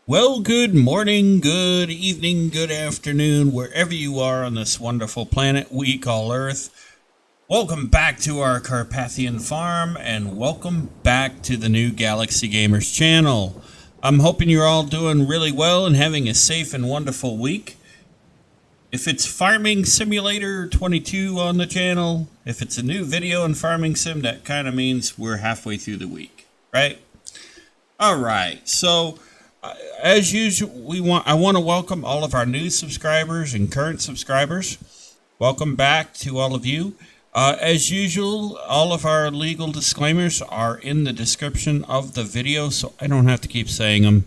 Well, good morning, good evening, good afternoon, wherever you are on this wonderful planet we call Earth. Welcome back to our Carpathian farm, and welcome back to the new Galaxy Gamers channel. I'm hoping you're all doing really well and having a safe and wonderful week. If it's Farming Simulator 22 on the channel, if it's a new video in Farming Sim, that kind of means we're halfway through the week, right? All right, so as usual, I want to welcome all of our new subscribers and current subscribers. Welcome back to all of you. As usual, all of our legal disclaimers are in the description of the video, so I don't have to keep saying them.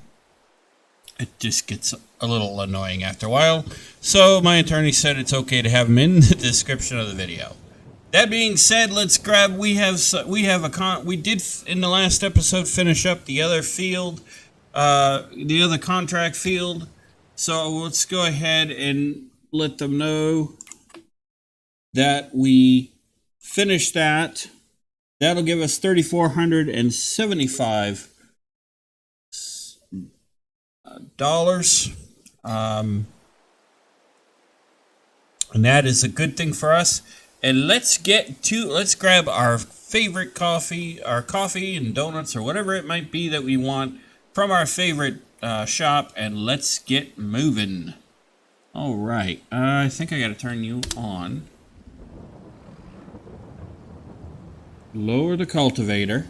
It just gets a little annoying after a while. So my attorney said it's okay to have them in the description of the video. That being said, let's grab. We did in the last episode finish up the other field, the other contract field. So let's go ahead and let them know that we finished that. That'll give us $3,475 dollars, and that is a good thing for us. And let's grab our favorite coffee, and donuts, or whatever it might be that we want from our favorite shop, and let's get moving. All right, I think I got to turn you on. Lower the cultivator.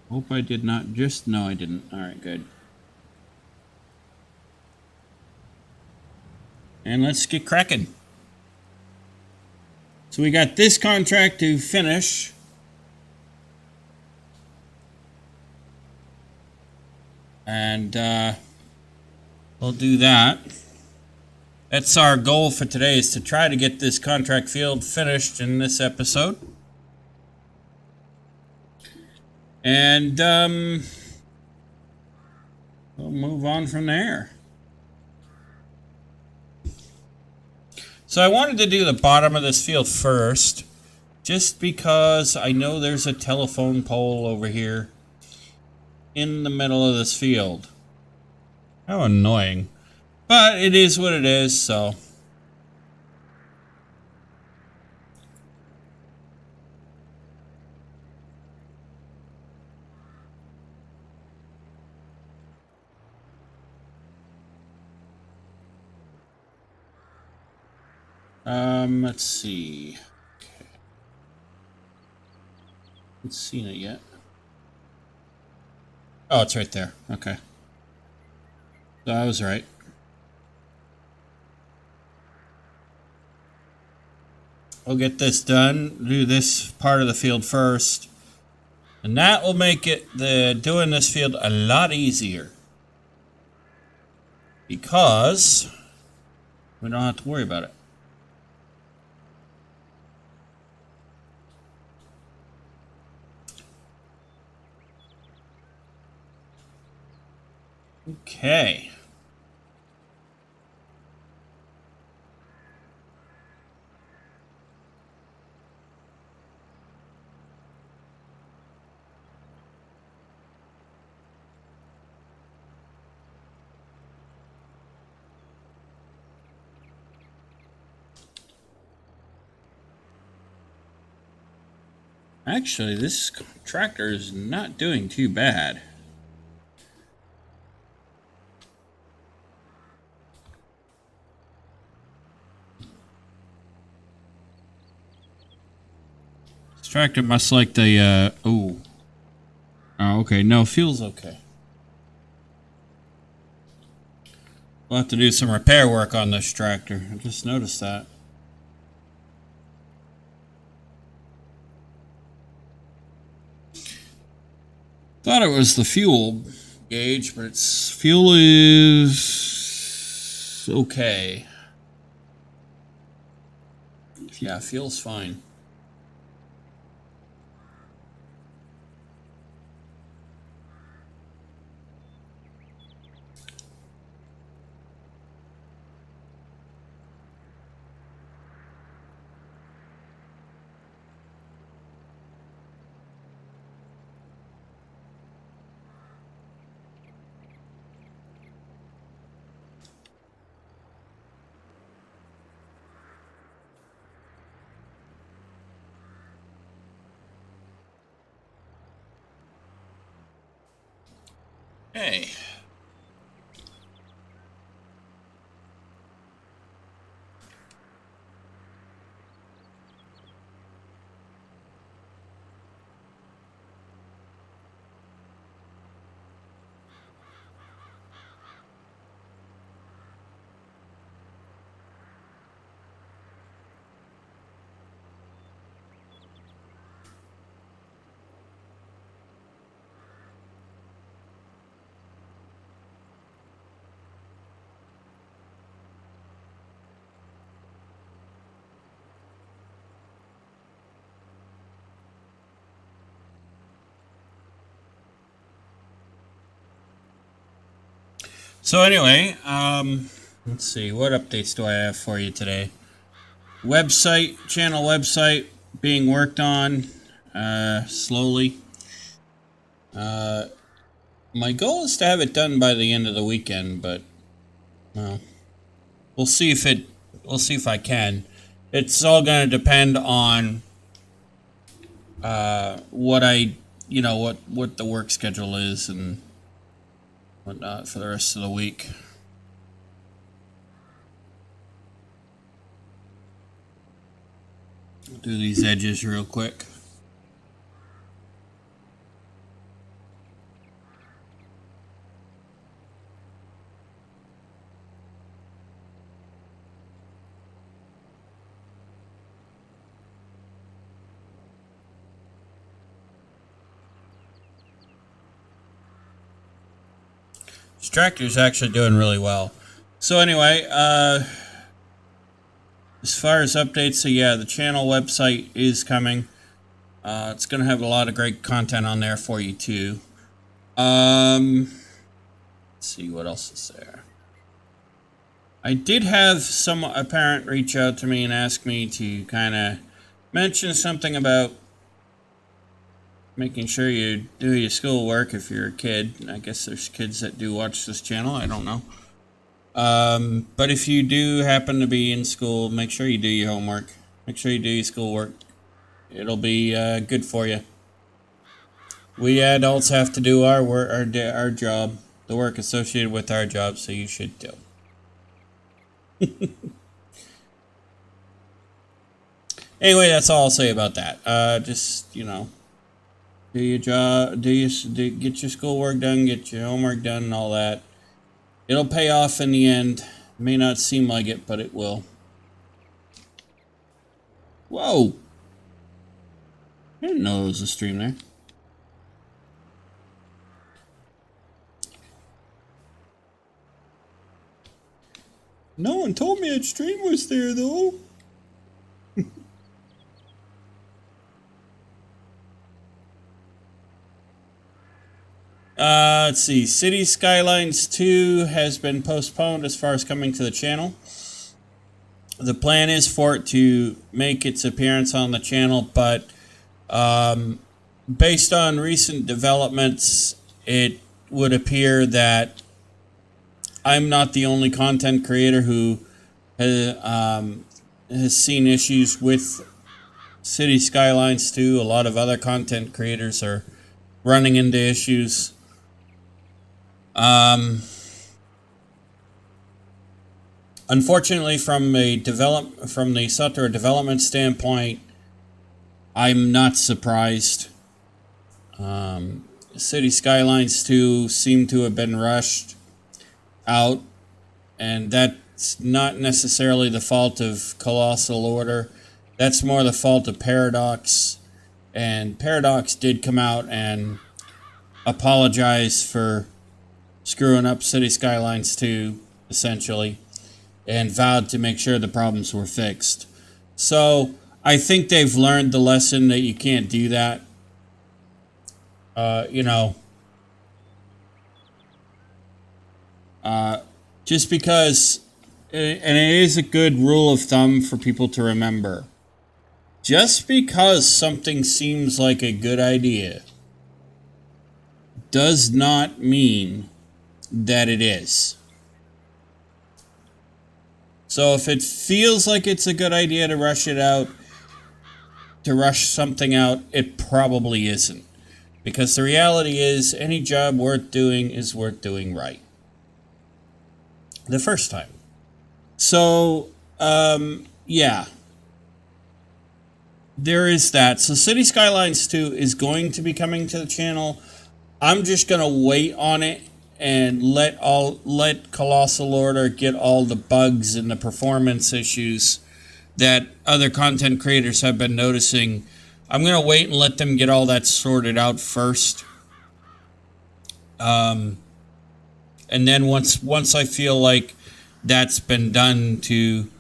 Hope I did not just... No, I didn't. All right, good. And let's get cracking. So we got this contract to finish. And we'll do that. That's our goal for today, is to try to get this contract field finished in this episode. And we'll move on from there. So I wanted to do the bottom of this field first, just because I know there's a telephone pole over here in the middle of this field. How annoying. But it is what it is, so... let's see. Okay. Haven't seen it yet. Oh, it's right there. Okay. So I was right. We'll get this done. Do this part of the field first. And that will make doing this field a lot easier. Because we don't have to worry about it. Okay. Actually, this tractor is not doing too bad. This tractor must like the, oh, okay, no, feels okay. We'll have to do some repair work on this tractor. I just noticed that. Thought it was the fuel gauge, but its fuel is okay. Yeah, fuel's fine. Hey. So anyway, let's see, what updates do I have for you today? Channel website being worked on slowly. My goal is to have it done by the end of the weekend, but well, we'll see if I can. It's all going to depend on what what the work schedule is and whatnot for the rest of the week. I'll do these edges real quick. This tractor's actually doing really well. So anyway, as far as updates, so yeah, the channel website is coming. It's going to have a lot of great content on there for you too. Let's see what else is there. I did have a parent reach out to me and ask me to kind of mention something about making sure you do your schoolwork if you're a kid. I guess there's kids that do watch this channel. I don't know. But if you do happen to be in school, make sure you do your homework. Make sure you do your schoolwork. It'll be good for you. We adults have to do our work, our job, the work associated with our job, so you should too. Anyway, that's all I'll say about that. Just, you know, do your job, get your schoolwork done, get your homework done, and all that. It'll pay off in the end. May not seem like it, but it will. Whoa! I didn't know there was a stream there. No one told me a stream was there, though. Let's see. City Skylines 2 has been postponed as far as coming to the channel. The plan is for it to make its appearance on the channel, but based on recent developments, it would appear that I'm not the only content creator who has seen issues with City Skylines 2. A lot of other content creators are running into issues. Unfortunately, from the software development standpoint, I'm not surprised. City Skylines 2 seem to have been rushed out, and that's not necessarily the fault of Colossal Order. That's more the fault of Paradox, and Paradox did come out and apologize for screwing up City Skylines 2, essentially, and vowed to make sure the problems were fixed. So I think they've learned the lesson that you can't do that. Just because, and it is a good rule of thumb for people to remember, just because something seems like a good idea does not mean that it is. So if it feels like it's a good idea to rush something out, it probably isn't. Because the reality is, any job worth doing is worth doing right. The first time. So, yeah. There is that. So City Skylines 2 is going to be coming to the channel. I'm just going to wait on it and let Colossal Order get all the bugs and the performance issues that other content creators have been noticing. I'm going to wait and let them get all that sorted out first. And then once I feel like that's been done to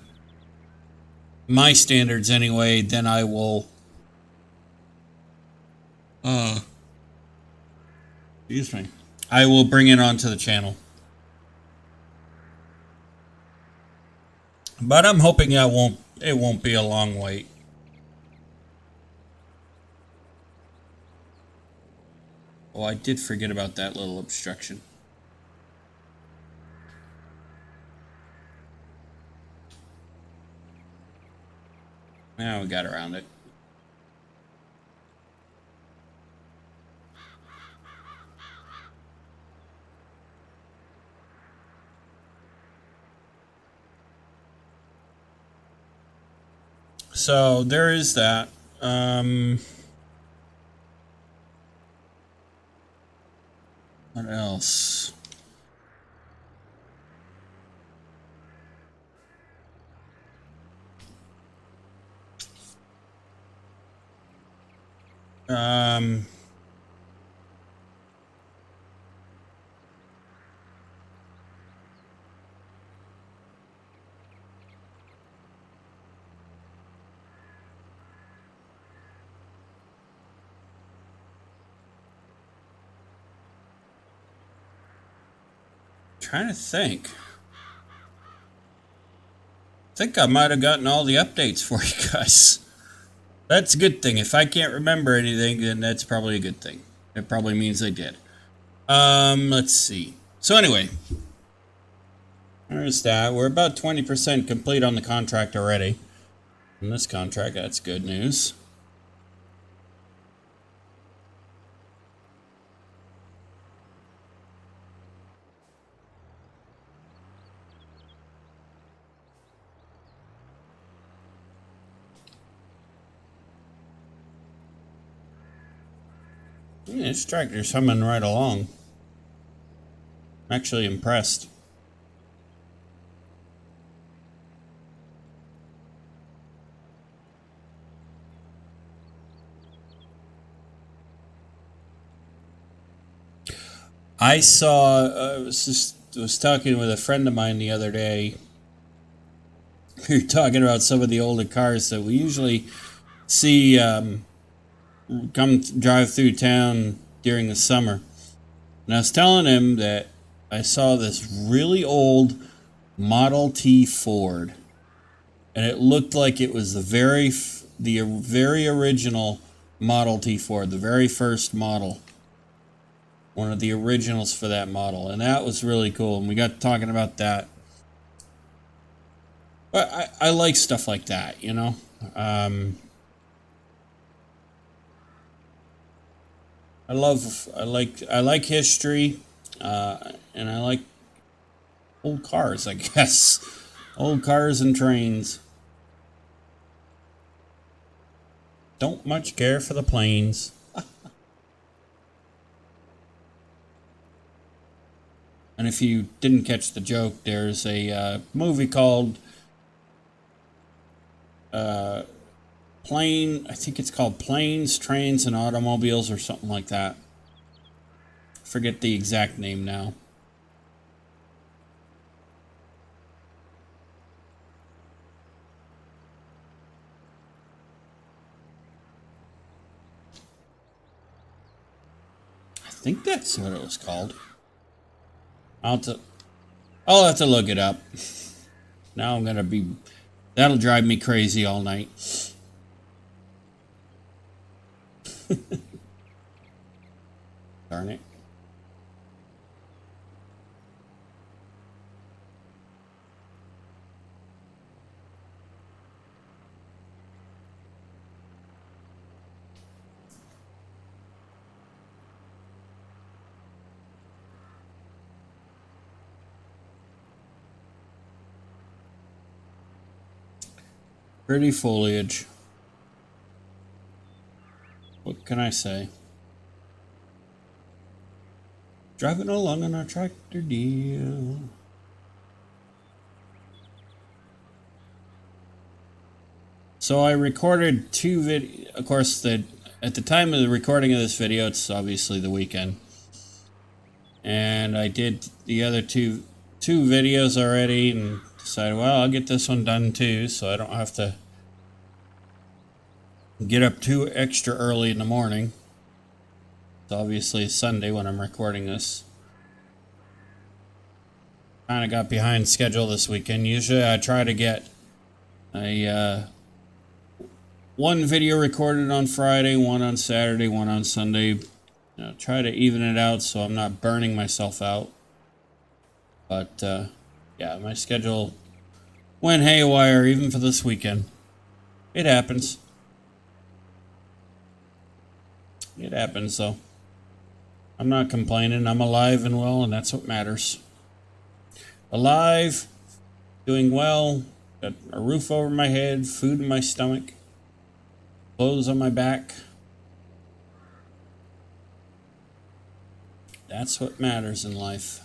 my standards anyway, then I will excuse me. I will bring it onto the channel. But I'm hoping it won't be a long wait. Oh, I did forget about that little obstruction. Now we got around it. So there is that. What else? Trying to think. I think I might have gotten all the updates for you guys. That's a good thing. If I can't remember anything, then that's probably a good thing. It probably means I did. Let's see. So anyway, there's that. We're about 20% complete on the contract already. In this contract, that's good news. Yeah, this tractor's humming right along. I'm actually impressed. I saw. Was talking with a friend of mine the other day. We were talking about some of the older cars that we usually see come drive through town during the summer. And I was telling him that I saw this really old Model T Ford, and it looked like it was the very original Model T Ford, the very first model, one of the originals for that model, and that was really cool. And we got talking about that. But I like stuff like that, you know. I like history, and I like old cars, I guess. Old cars and trains. Don't much care for the planes. And if you didn't catch the joke, there's a movie called Plane. I think it's called Planes, Trains, and Automobiles, or something like that. Forget the exact name now. I think that's what it was called. I'll have to look it up. Now I'm gonna be. That'll drive me crazy all night. Darn it. Pretty foliage. What can I say? Driving along on our tractor deal. So I recorded two Of course, at the time of the recording of this video, it's obviously the weekend. And I did the other two videos already and decided, well, I'll get this one done too, so I don't have to get up too extra early in the morning. It's obviously Sunday when I'm recording this. Kind of got behind schedule this weekend. Usually I try to get a one video recorded on Friday, one on Saturday, one on Sunday. Try to even it out so I'm not burning myself out. But yeah, my schedule went haywire even for this weekend. It happens. It happens though. I'm not complaining. I'm alive and well, and that's what matters. Alive, doing well, got a roof over my head, food in my stomach, clothes on my back. That's what matters in life.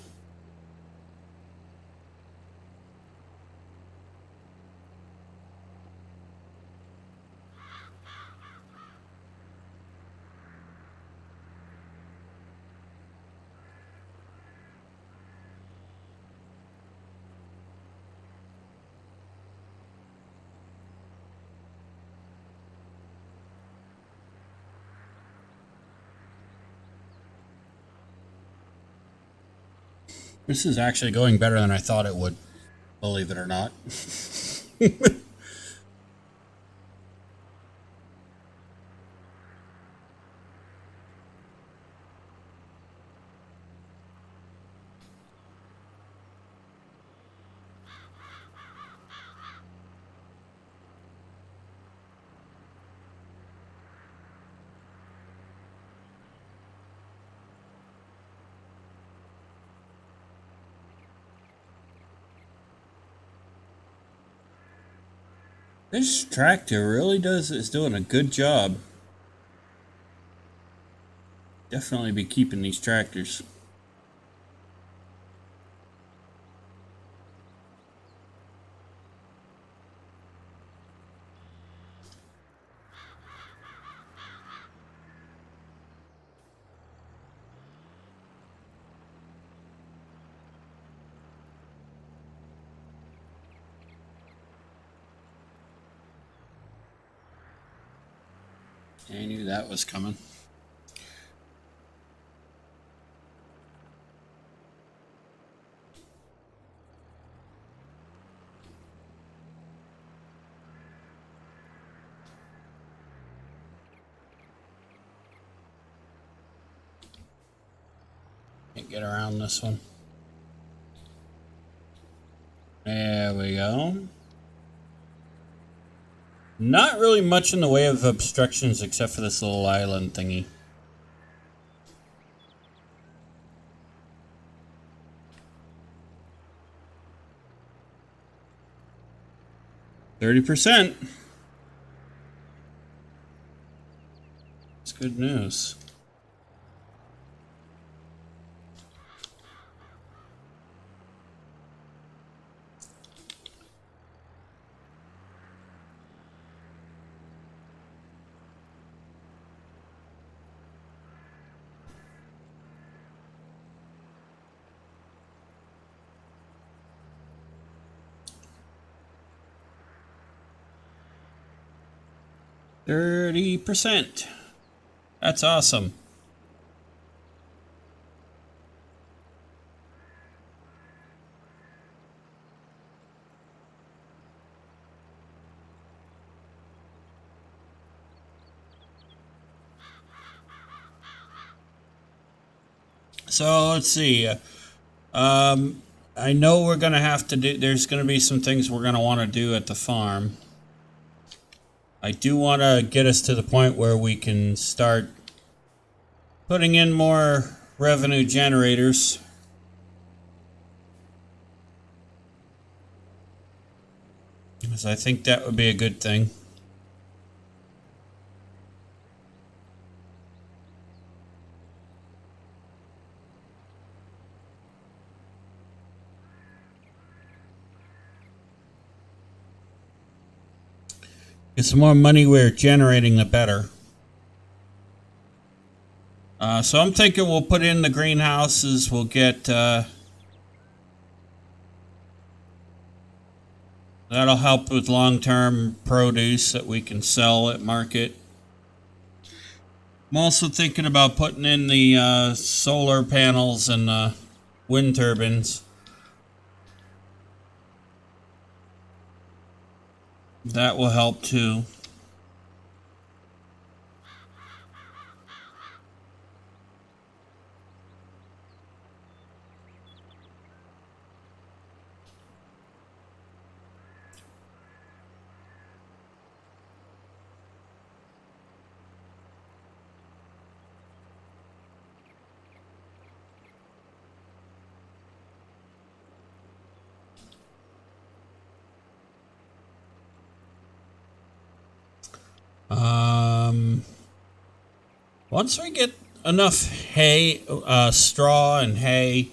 This is actually going better than I thought it would, believe it or not. This tractor really is doing a good job. Definitely be keeping these tractors. I knew that was coming. Can't get around this one. There we go. Not really much in the way of obstructions except for this little island thingy. %. It's good news. %. That's awesome. So let's see. I know we're going to have to do, there's going to be some things we're going to want to do at the farm. I do want to get us to the point where we can start putting in more revenue generators. because I think that would be a good thing. Because the more money we're generating, the better. So I'm thinking we'll put in the greenhouses. We'll get that'll help with long-term produce that we can sell at market. I'm also thinking about putting in the solar panels and wind turbines. That will help too. Once we get enough hay, straw and hay,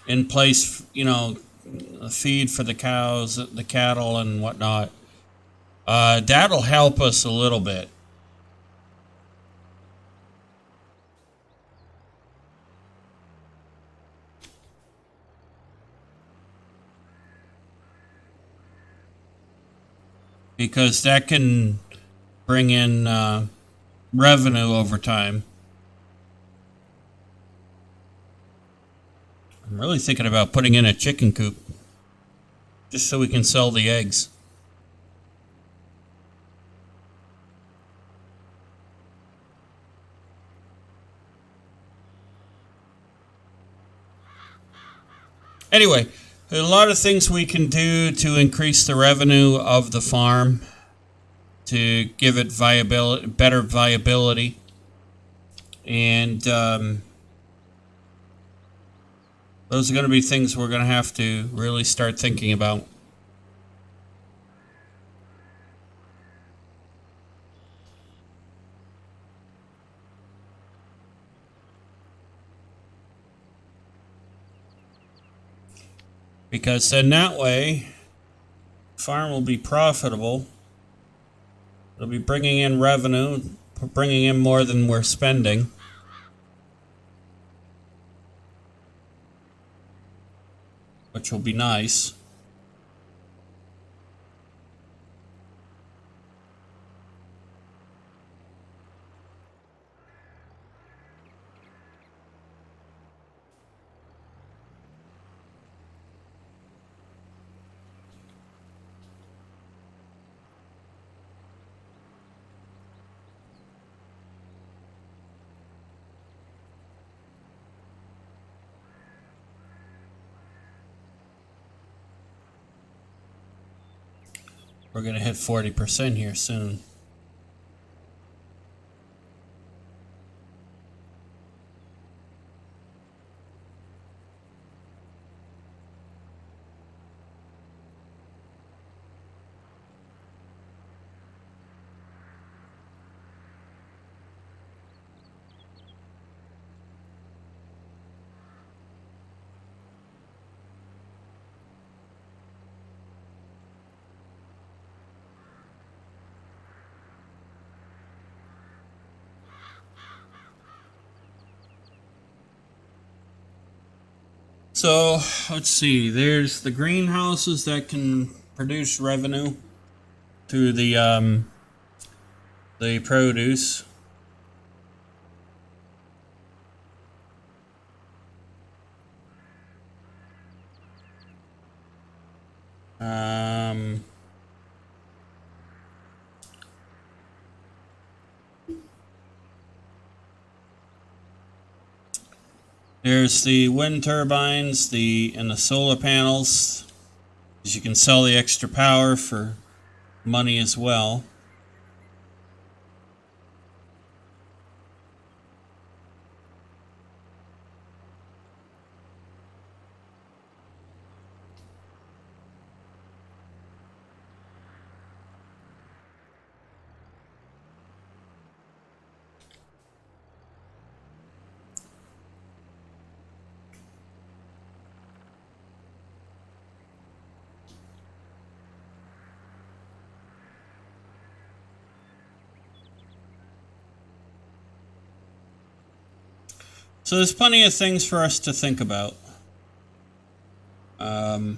in place, feed for the cows, the cattle, and whatnot, that'll help us a little bit. Because that can bring in revenue over time. I'm really thinking about putting in a chicken coop just so we can sell the eggs. Anyway, there are a lot of things we can do to increase the revenue of the farm to give it better viability. And those are going to be things we're going to have to really start thinking about. Because then that way, farm will be profitable. It'll be bringing in revenue, bringing in more than we're spending. Which will be nice. We're going to hit 40% here soon. So let's see. There's the greenhouses that can produce revenue through the produce. There's the wind turbines, and the solar panels. You can sell the extra power for money as well. So there's plenty of things for us to think about. There's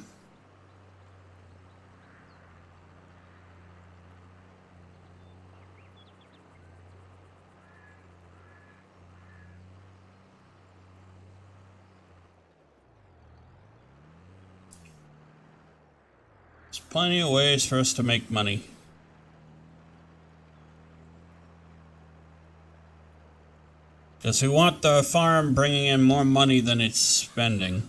plenty of ways for us to make money. Because we want the farm bringing in more money than it's spending.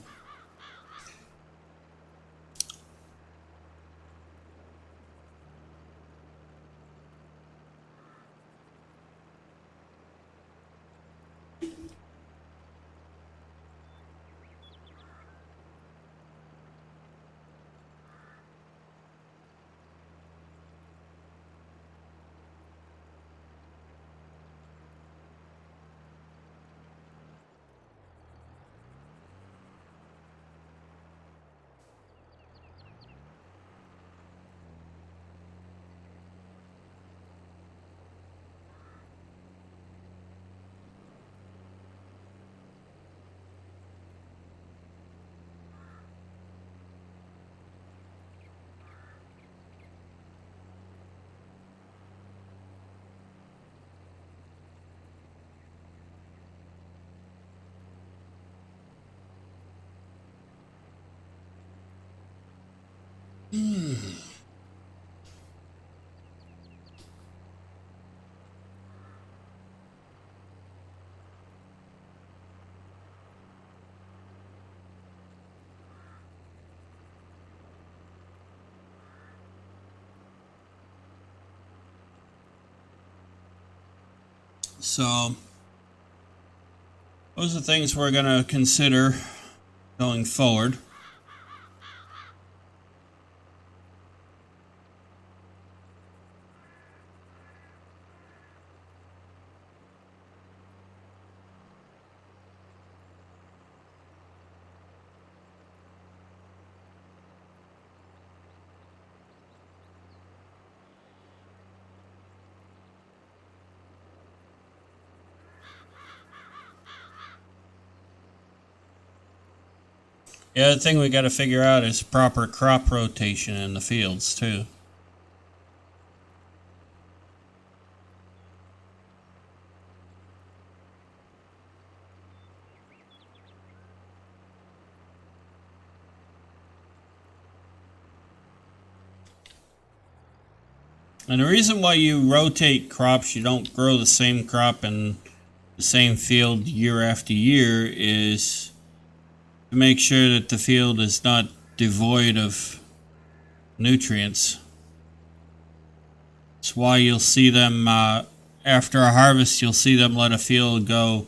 So, those are things we're going to consider going forward. The other thing we got to figure out is proper crop rotation in the fields too. And the reason why you rotate crops, you don't grow the same crop in the same field year after year, is to make sure that the field is not devoid of nutrients. It's why you'll see them after a harvest, you'll see them let a field go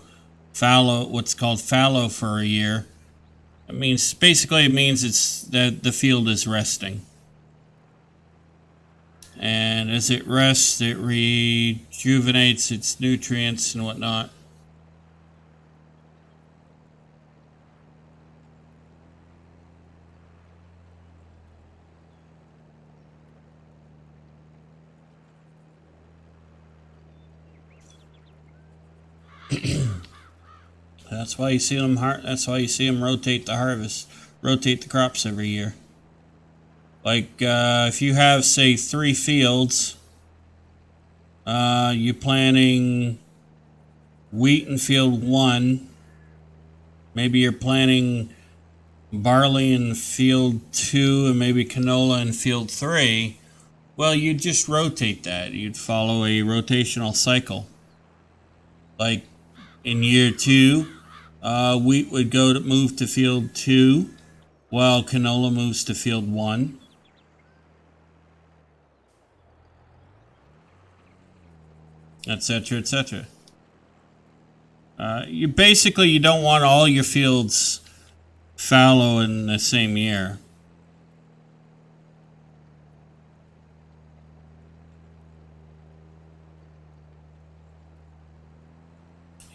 fallow, what's called fallow, for a year. It means it's that the field is resting. And as it rests, it rejuvenates its nutrients and whatnot. That's why you see them. That's why you see them rotate the crops every year. Like if you have, say, 3 fields, you're planting wheat in field 1. Maybe you're planting barley in field 2, and maybe canola in field 3. Well, you'd just rotate that. You'd follow a rotational cycle. Like in year 2, wheat would move to field 2, while canola moves to field 1. Etc., etc. You don't want all your fields fallow in the same year.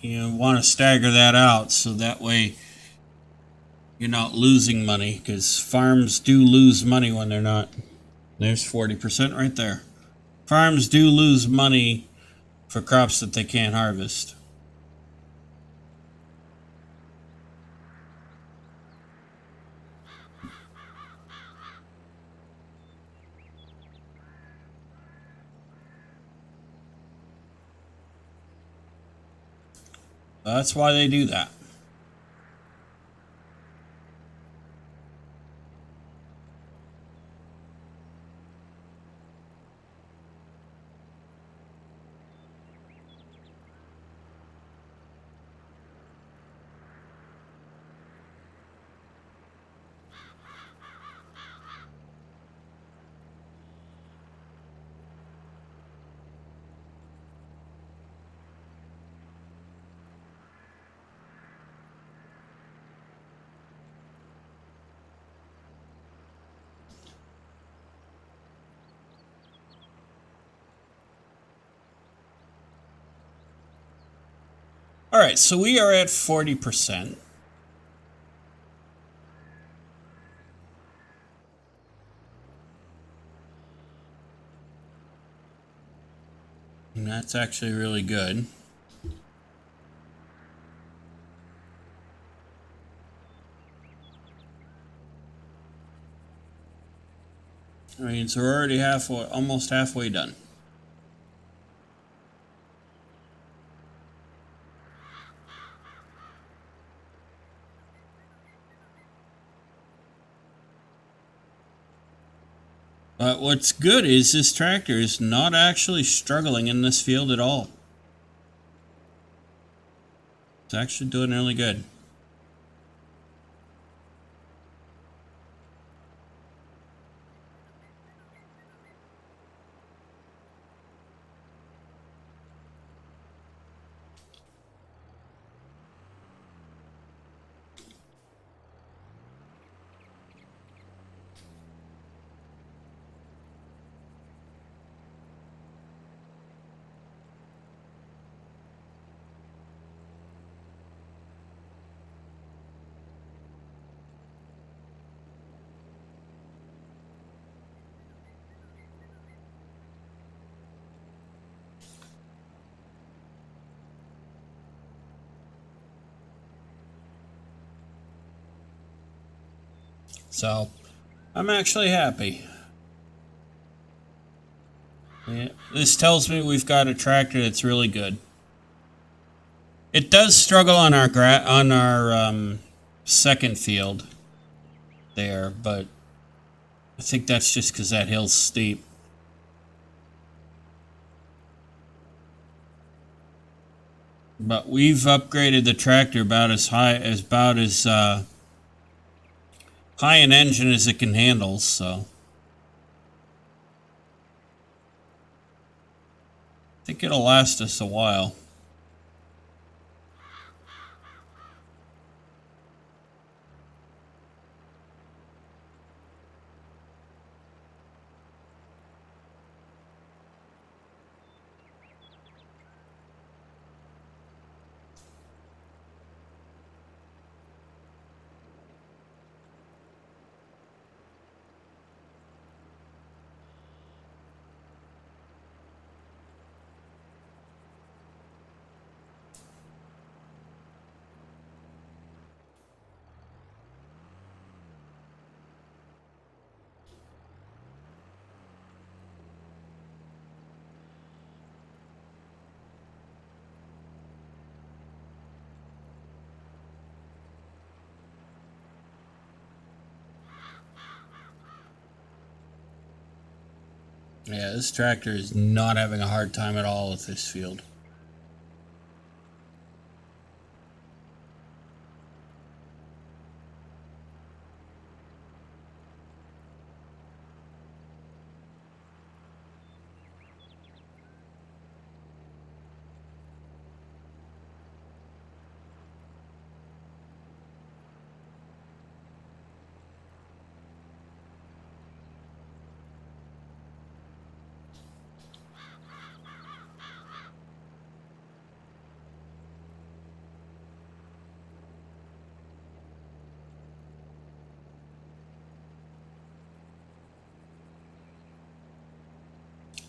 You want to stagger that out so that way you're not losing money, because farms do lose money when they're not. There's 40% right there. Farms do lose money for crops that they can't harvest. That's why they do that. All right, so we are at 40%. And that's actually really good. I mean, so we're already almost halfway done. But what's good is this tractor is not actually struggling in this field at all. It's actually doing really good. So, I'm actually happy. Yeah, this tells me we've got a tractor that's really good. It does struggle on our second field there, but I think that's just because that hill's steep. But we've upgraded the tractor about as high an engine as it can handle, so I think it'll last us a while. Yeah, this tractor is not having a hard time at all with this field.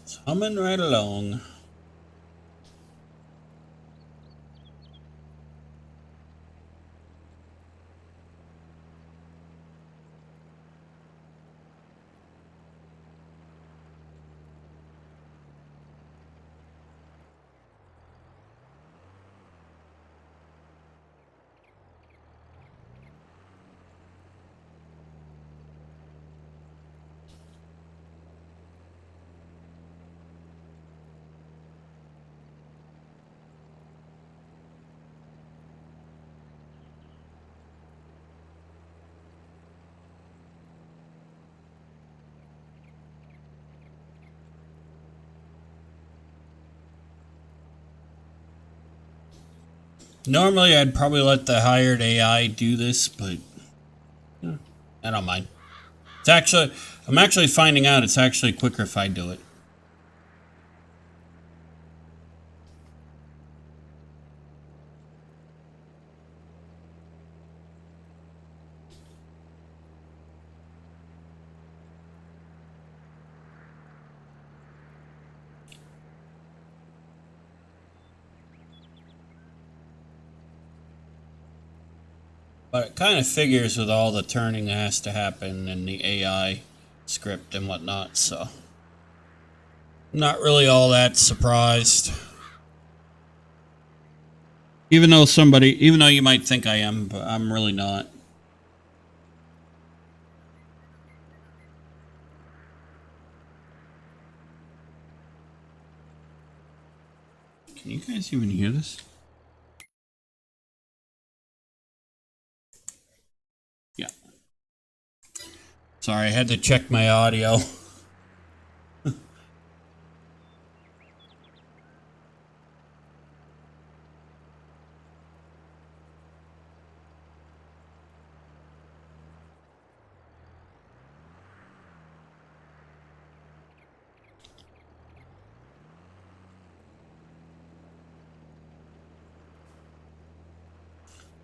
It's humming right along. Normally, I'd probably let the hired AI do this, but I don't mind. It's actually, I'm actually finding out it's actually quicker if I do it. But it kind of figures with all the turning that has to happen in the AI script and whatnot, so I'm not really all that surprised. Even though you might think I am, but I'm really not. Can you guys even hear this? Yeah. Sorry, I had to check my audio.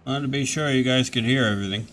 I wanted to be sure you guys could hear everything.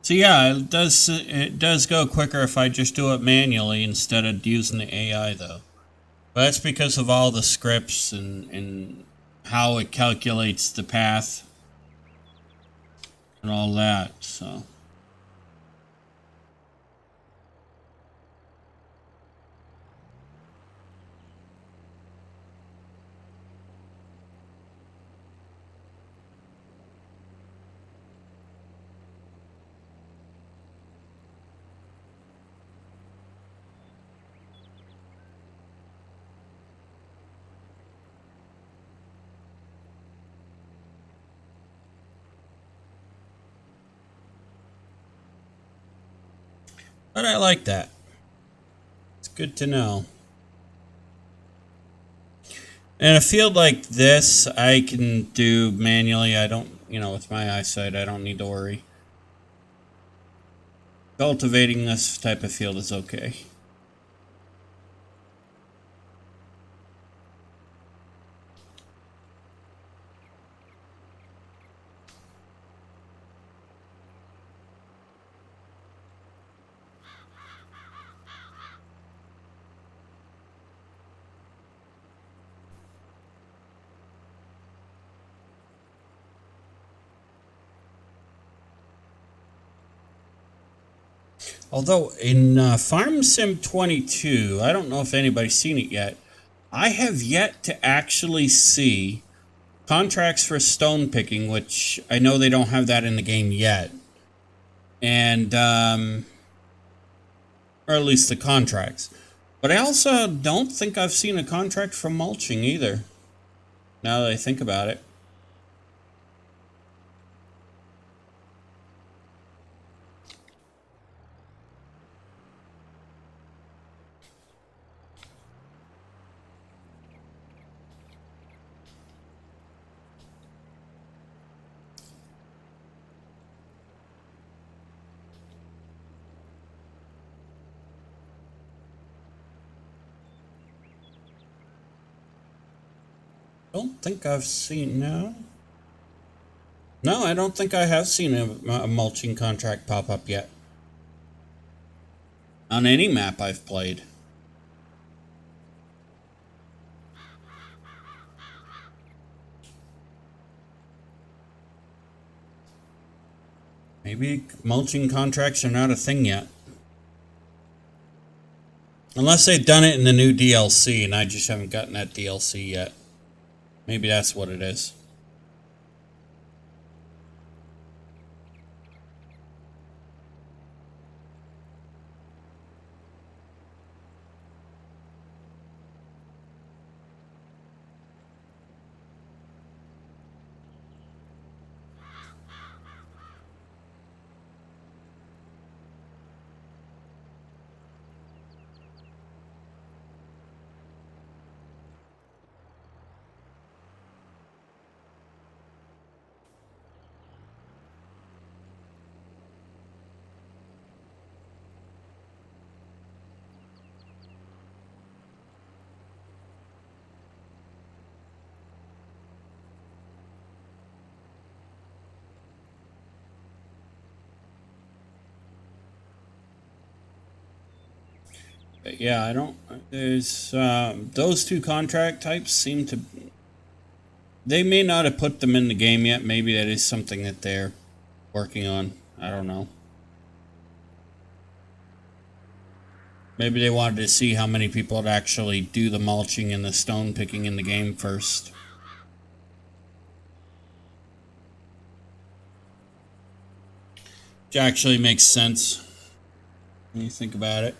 So yeah, it does go quicker if I just do it manually instead of using the AI though. But that's because of all the scripts and how it calculates the path and all that. So but I like that. It's good to know. In a field like this, I can do manually. I don't, with my eyesight, I don't need to worry. Cultivating this type of field is okay. Although in Farm Sim 22, I don't know if anybody's seen it yet. I have yet to actually see contracts for stone picking, which I know they don't have that in the game yet, and or at least the contracts. But I also don't think I've seen a contract for mulching either. Now that I think about it. Don't think I've seen no. No, I don't think I have seen a mulching contract pop up yet on any map I've played. Maybe mulching contracts are not a thing yet. Unless they've done it in the new DLC and I just haven't gotten that DLC yet. Maybe that's what it is. But yeah, I don't. There's those two contract types seem to. They may not have put them in the game yet. Maybe that is something that they're working on. I don't know. Maybe they wanted to see how many people would actually do the mulching and the stone picking in the game first. Which actually makes sense when you think about it.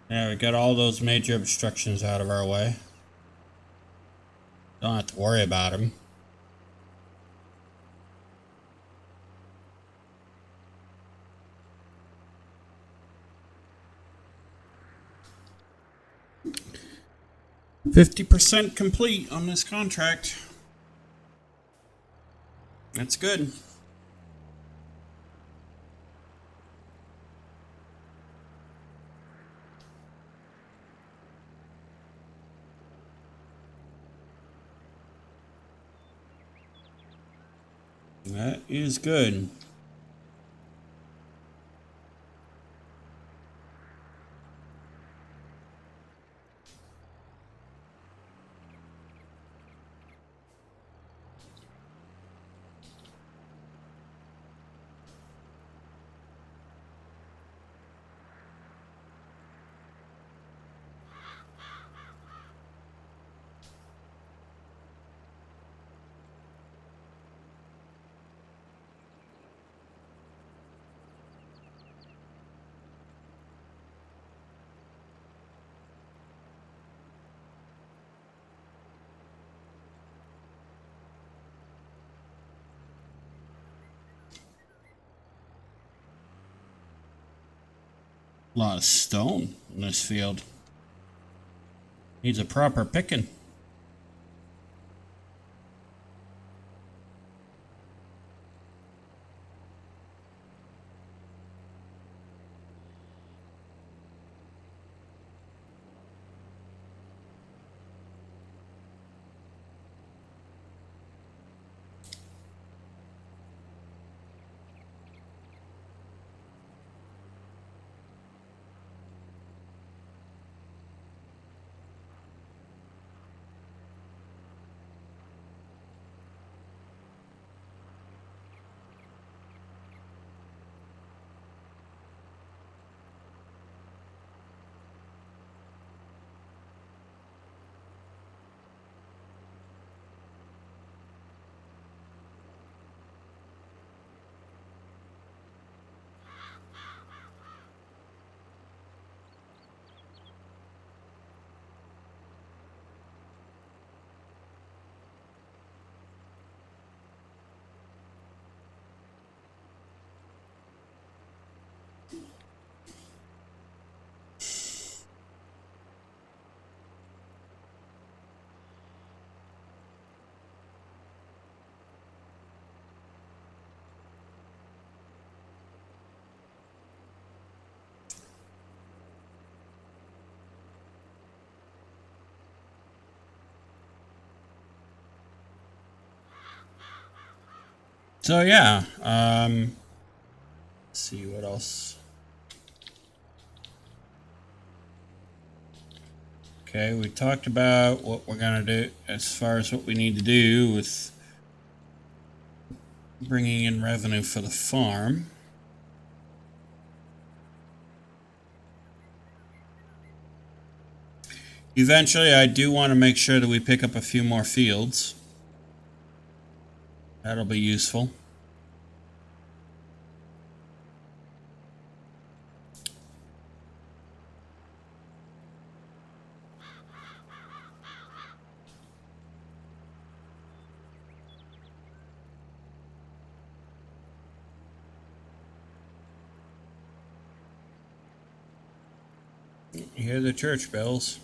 Yeah, we got all those major obstructions out of our way. Don't have to worry about them. %50 complete on this contract. That's good. That is good. A lot of stone in this field. Needs a proper picking. So yeah, let's see what else. Okay, we talked about what we're gonna do as far as what we need to do with bringing in revenue for the farm. Eventually, I do want to make sure that we pick up a few more fields. That'll be useful. You hear the church bells.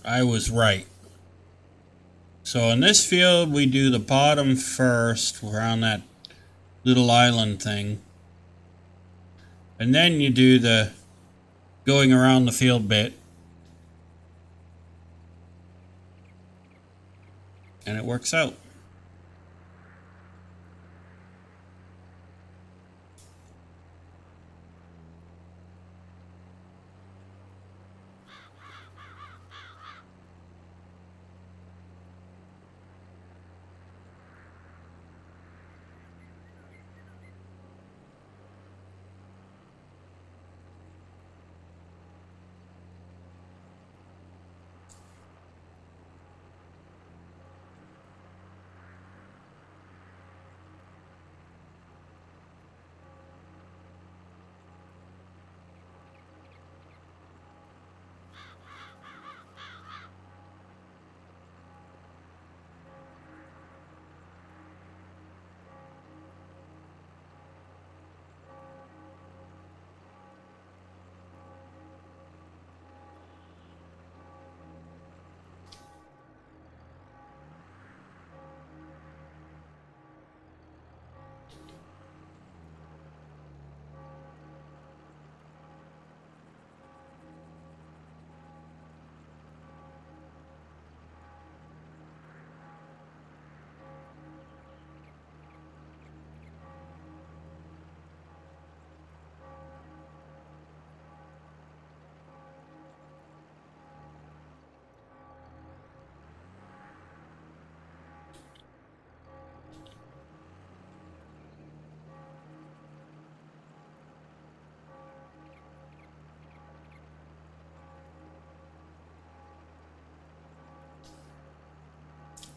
I was right. So in this field, we do the bottom first around that little island thing. And then you do the going around the field bit. And it works out.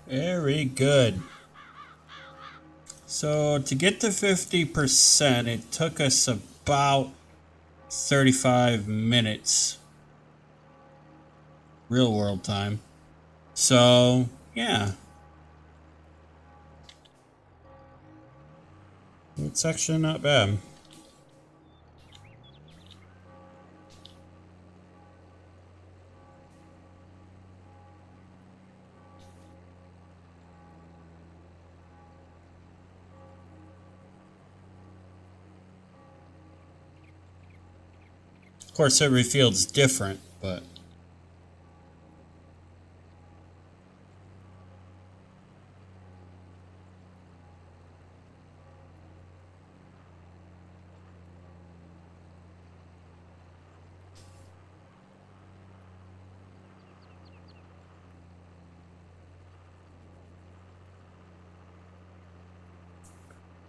Very good. So to get to 50%, it took us about 35 minutes real world time. So, yeah. It's actually not bad. Of course, every field's different, but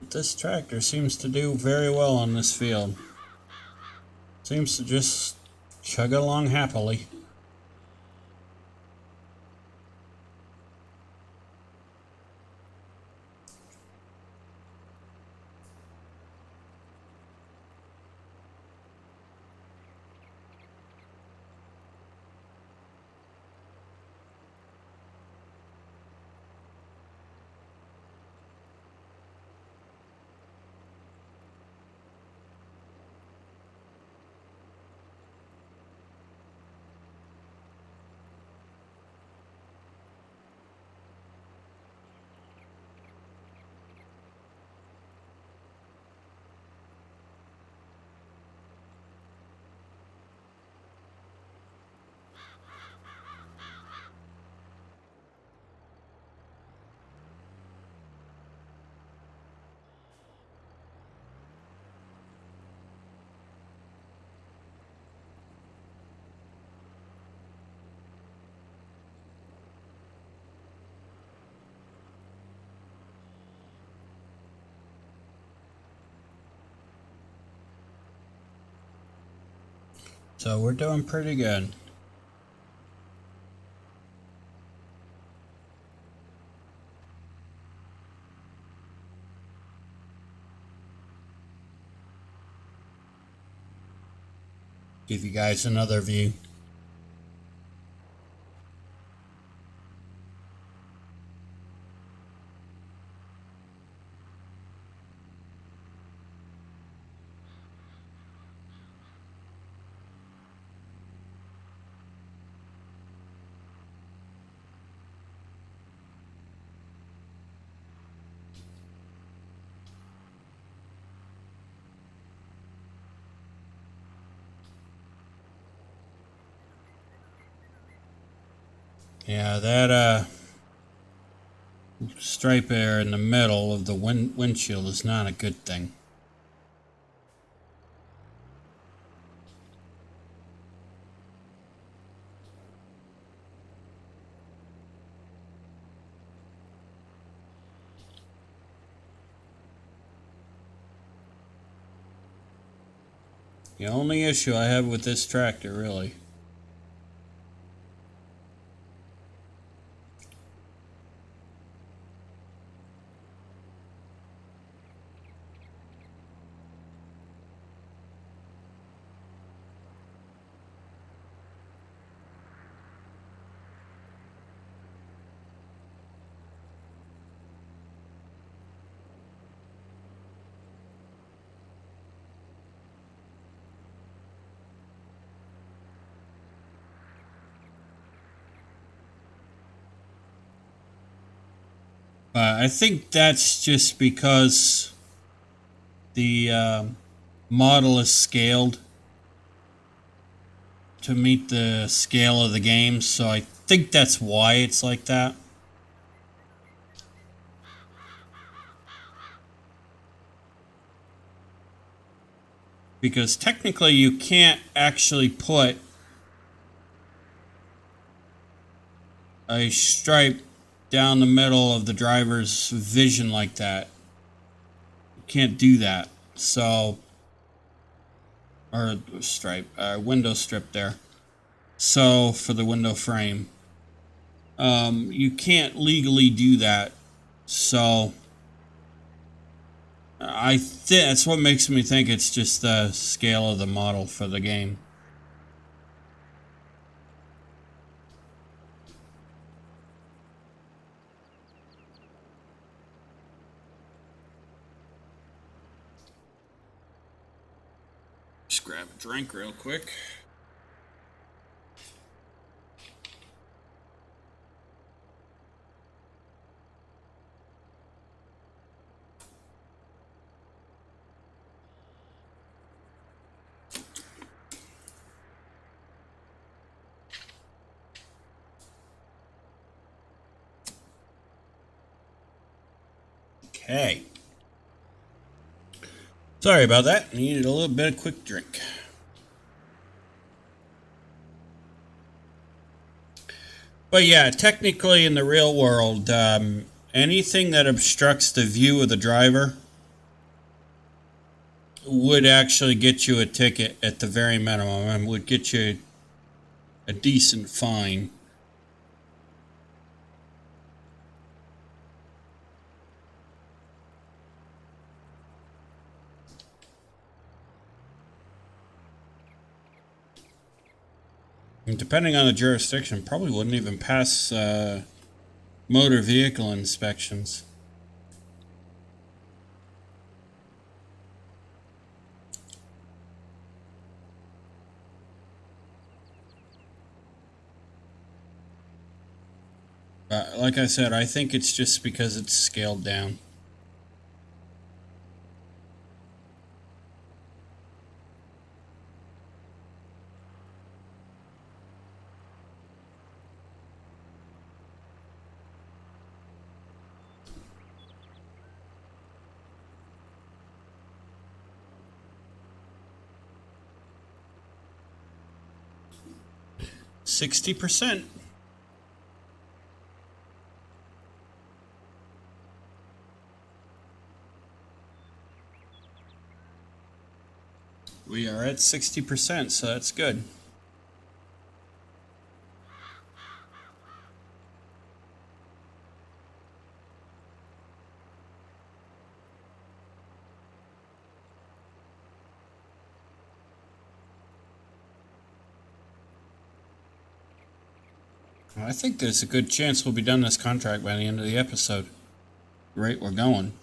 this tractor seems to do very well on this field. Seems to just chug along happily. So we're doing pretty good. Give you guys another view. Yeah, that stripe there in the middle of the windshield is not a good thing. The only issue I have with this tractor, really. I think that's just because the model is scaled to meet the scale of the game, so I think that's why it's like that. Because technically you can't actually put a stripe down the middle of the driver's vision like that. You can't do that. So, or stripe, window strip there. So for the window frame, you can't legally do that. So that's what makes me think it's just the scale of the model for the game. Just grab a drink real quick. Okay. Sorry about that. Needed a little bit of quick drink. But yeah, technically in the real world, anything that obstructs the view of the driver would actually get you a ticket at the very minimum and would get you a decent fine. And depending on the jurisdiction, probably wouldn't even pass motor vehicle inspections. Like I said, I think it's just because it's scaled down. %60. We are at 60%, so that's good. Well, I think there's a good chance we'll be done this contract by the end of the episode. The rate we're going.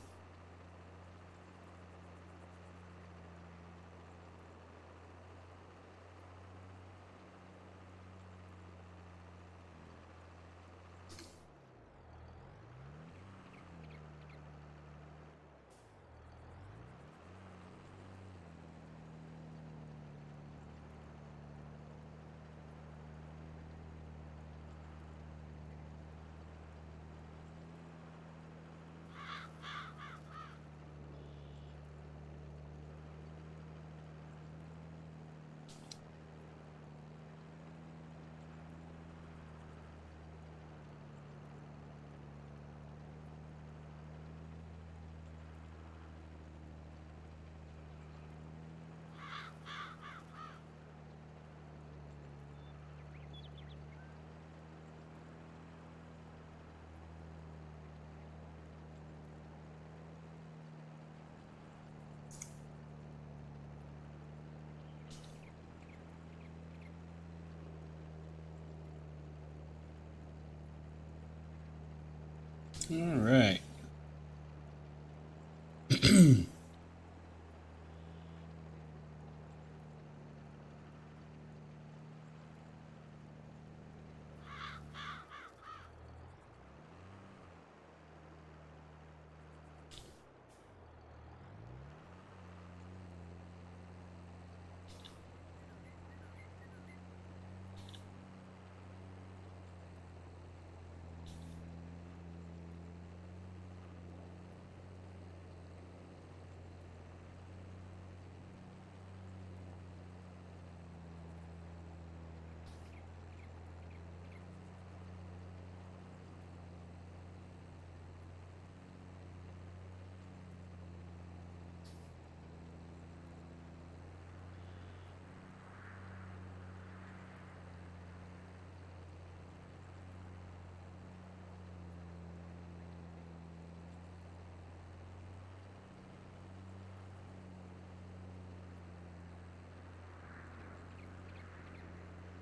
All right.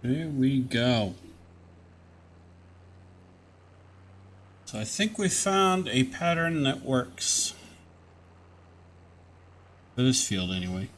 There we go. So I think we found a pattern that works. For this field, anyway.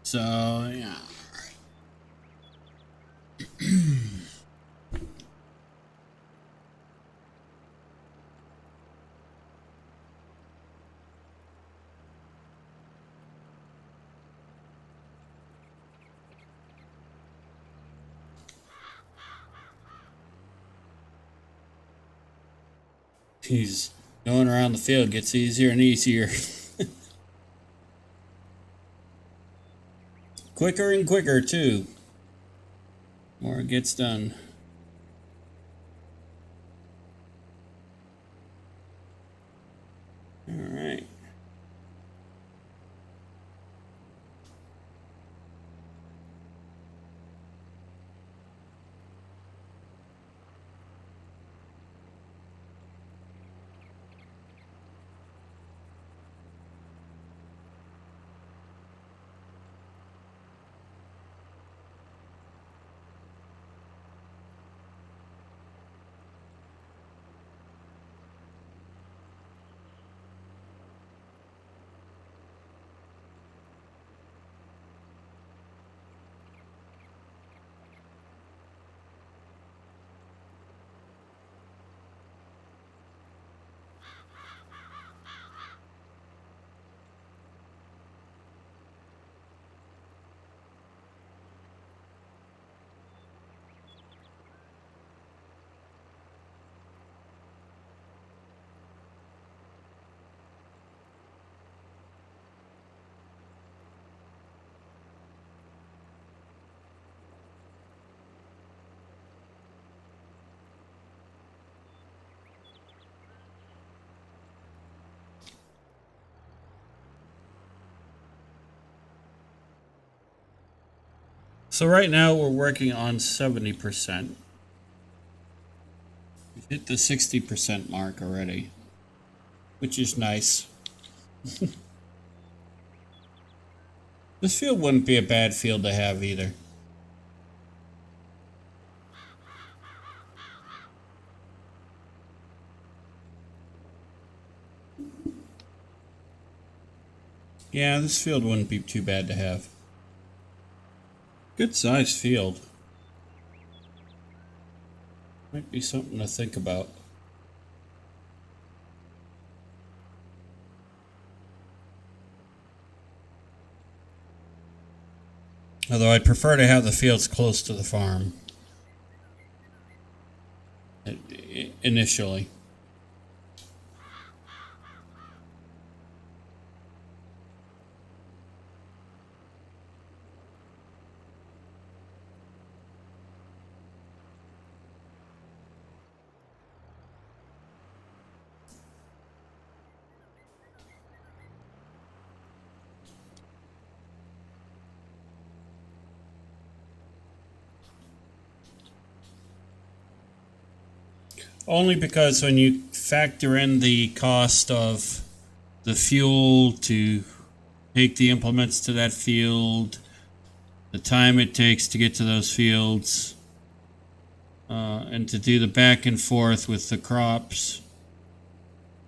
So, yeah. He's going around the field gets easier and easier. Quicker and quicker, too. More it gets done. All right. So right now we're working on 70%. We've hit the 60% mark already, which is nice. This field wouldn't be a bad field to have either. Yeah, this field wouldn't be too bad to have. Good sized field. Might be something to think about. Although I'd prefer to have the fields close to the farm. Initially. Only because when you factor in the cost of the fuel to take the implements to that field, the time it takes to get to those fields, and to do the back and forth with the crops.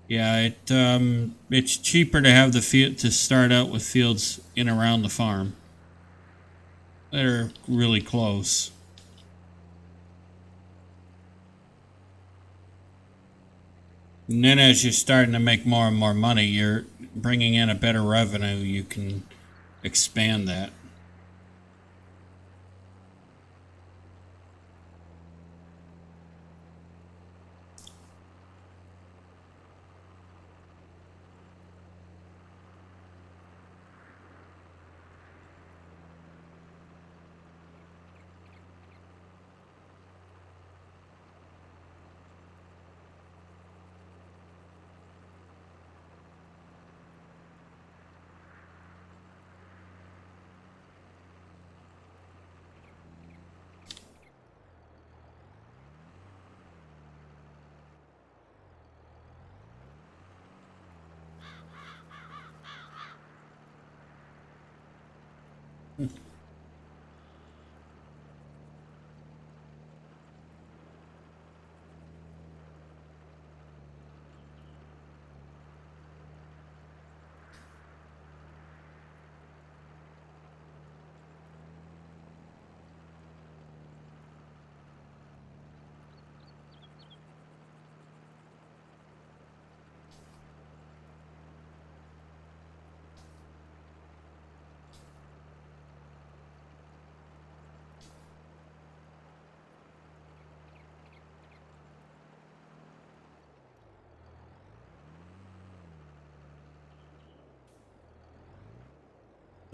Yeah, it's cheaper to have the field to start out with fields in around the farm that are really close. And then as you're starting to make more and more money, you're bringing in a better revenue, you can expand that.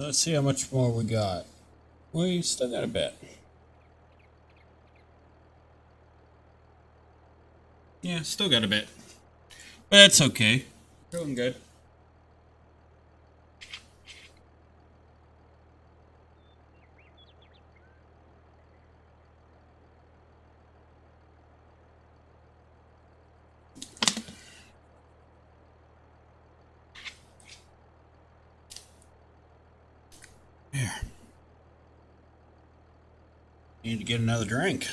Let's see how much more we got. We still got a bit. Yeah, still got a bit. But that's okay. Doing good. Here. Need to get another drink.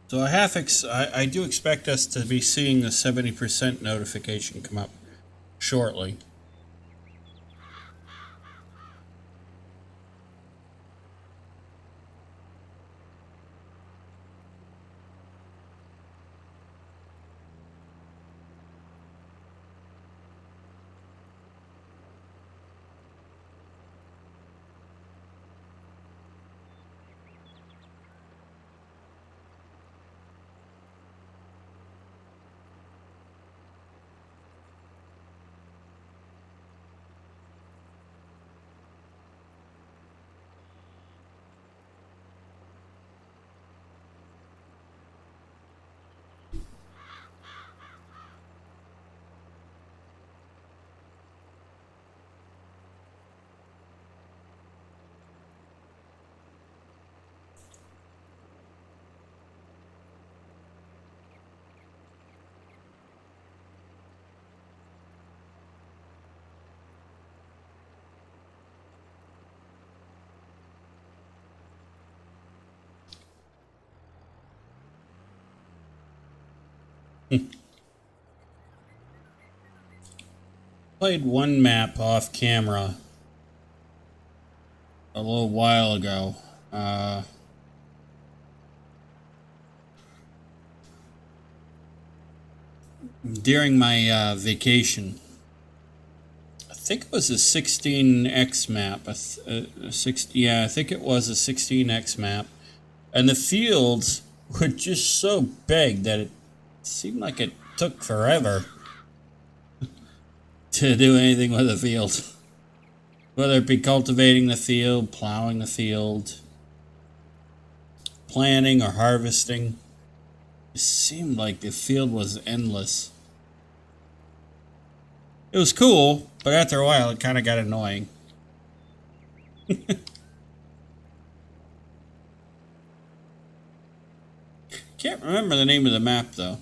So I do expect us to be seeing the 70% notification come up shortly. Played one map off camera a little while ago. During my vacation. I think it was a 16x map. Yeah, I think it was a 16x map. And the fields were just so big that it seemed like it took forever to do anything with the field. Whether it be cultivating the field, plowing the field, planting or harvesting. It seemed like the field was endless. It was cool, but after a while it kind of got annoying. Can't remember the name of the map though.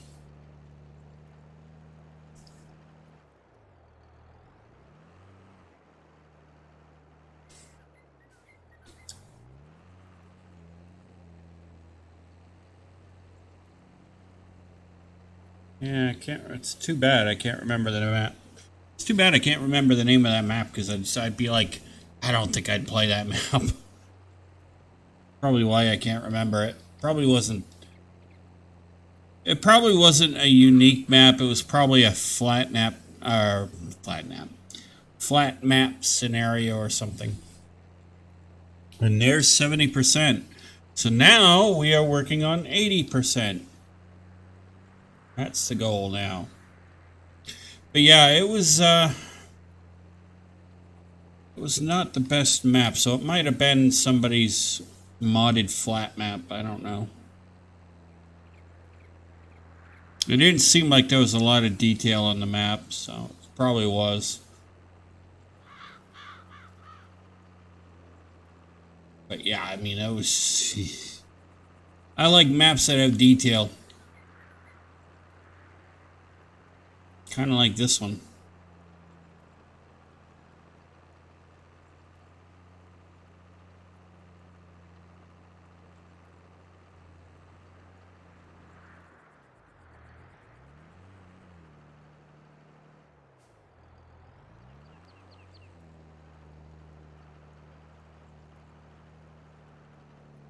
Yeah, I can't. It's too bad I can't remember the map. It's too bad I can't remember the name of that map because I'd be like, I don't think I'd play that map. Probably why I can't remember it. Probably wasn't. It probably wasn't a unique map. It was probably a flat map flat map scenario or something. And there's 70%. So now we are working on 80%. That's the goal now. But yeah, it was not the best map, so it might have been somebody's modded flat map. I don't know. It didn't seem like there was a lot of detail on the map, so it probably was. But yeah, I mean, it was. I like maps that have detail. Kind of like this one.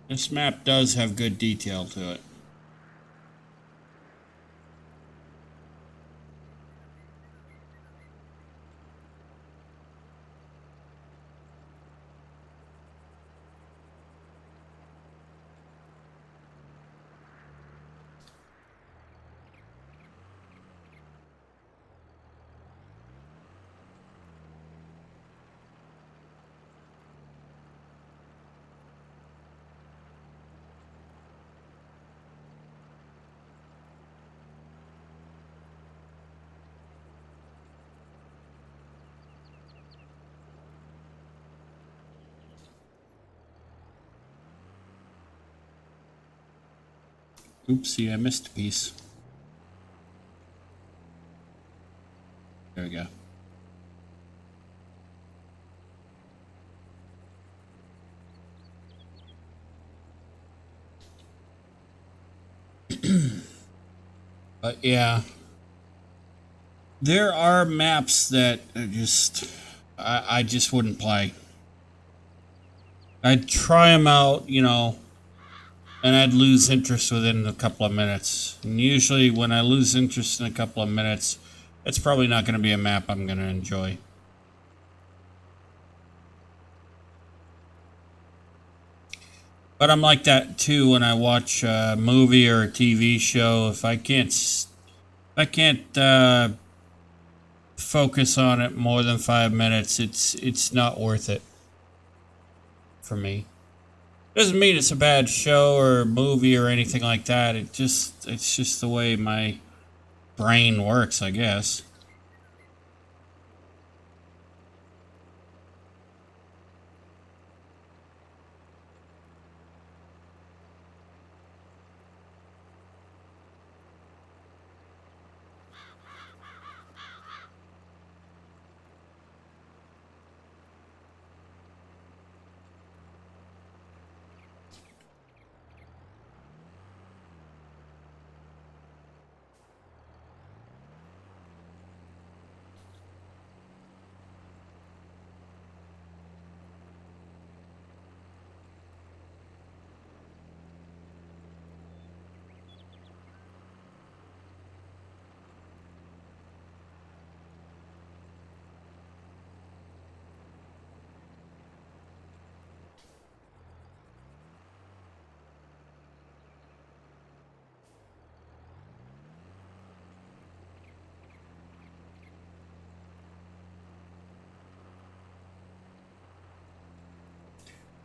This map does have good detail to it. Oopsie, I missed a piece. There we go. But yeah, there are maps that are just I just wouldn't play. I'd try them out, and I'd lose interest within a couple of minutes. And usually, when I lose interest in a couple of minutes, it's probably not going to be a map I'm going to enjoy. But I'm like that too when I watch a movie or a TV show. If I can't focus on it more than 5 minutes, it's not worth it for me. Doesn't mean it's a bad show or movie or anything like that. It's just the way my brain works, I guess.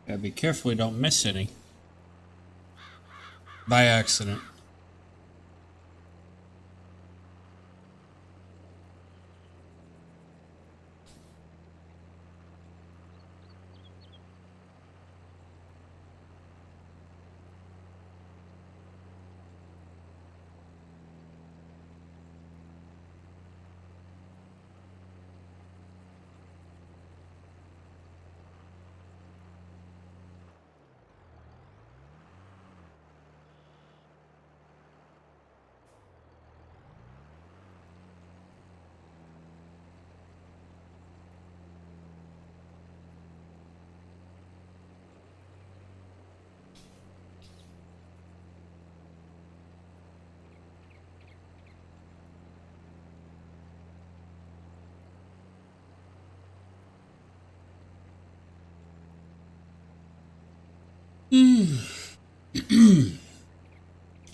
Gotta be careful we don't miss any. By accident.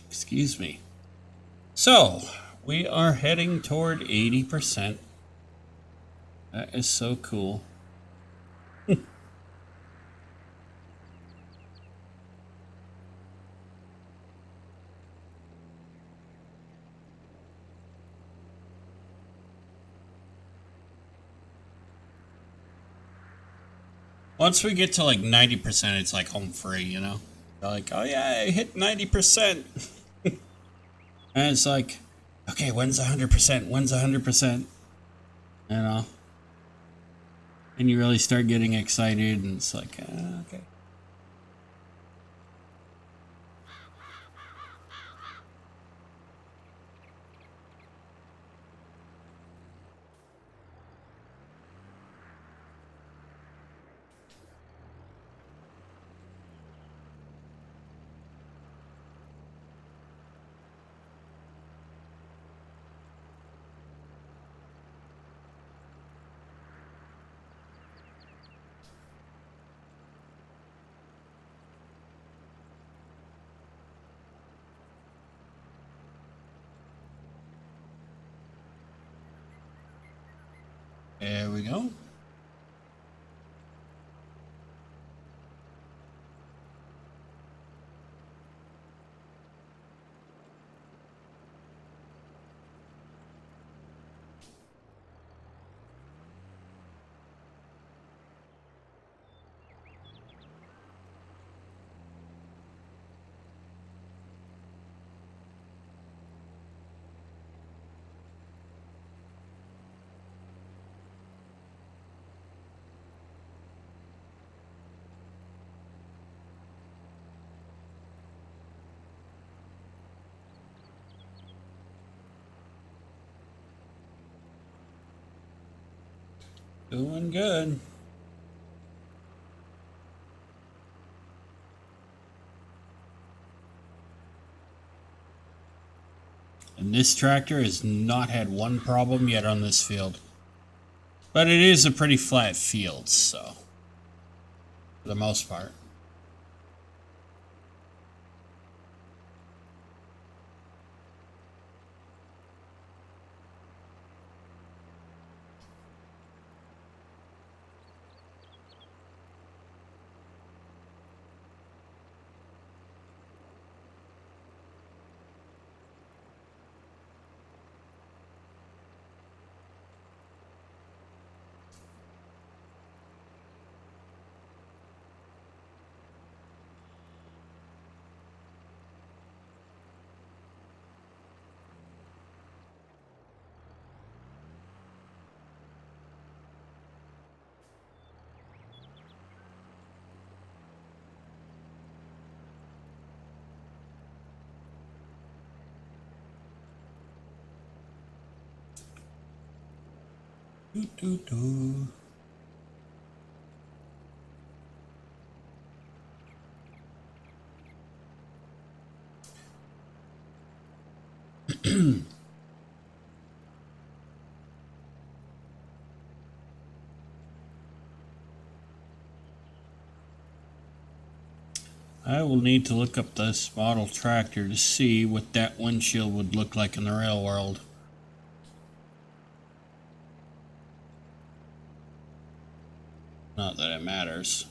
Excuse me. So, we are heading toward 80%. That is so cool. Once we get to like 90%, it's like home free, you know? They're like, oh yeah, I hit 90%. And it's like, okay, when's 100%? When's 100%? You know? And you really start getting excited, and it's like, okay. There we go. Doing good. And this tractor has not had one problem yet on this field. But it is a pretty flat field, so for the most part. Doo, doo, doo. I will need to look up this model tractor to see what that windshield would look like in the real world. Not that it matters.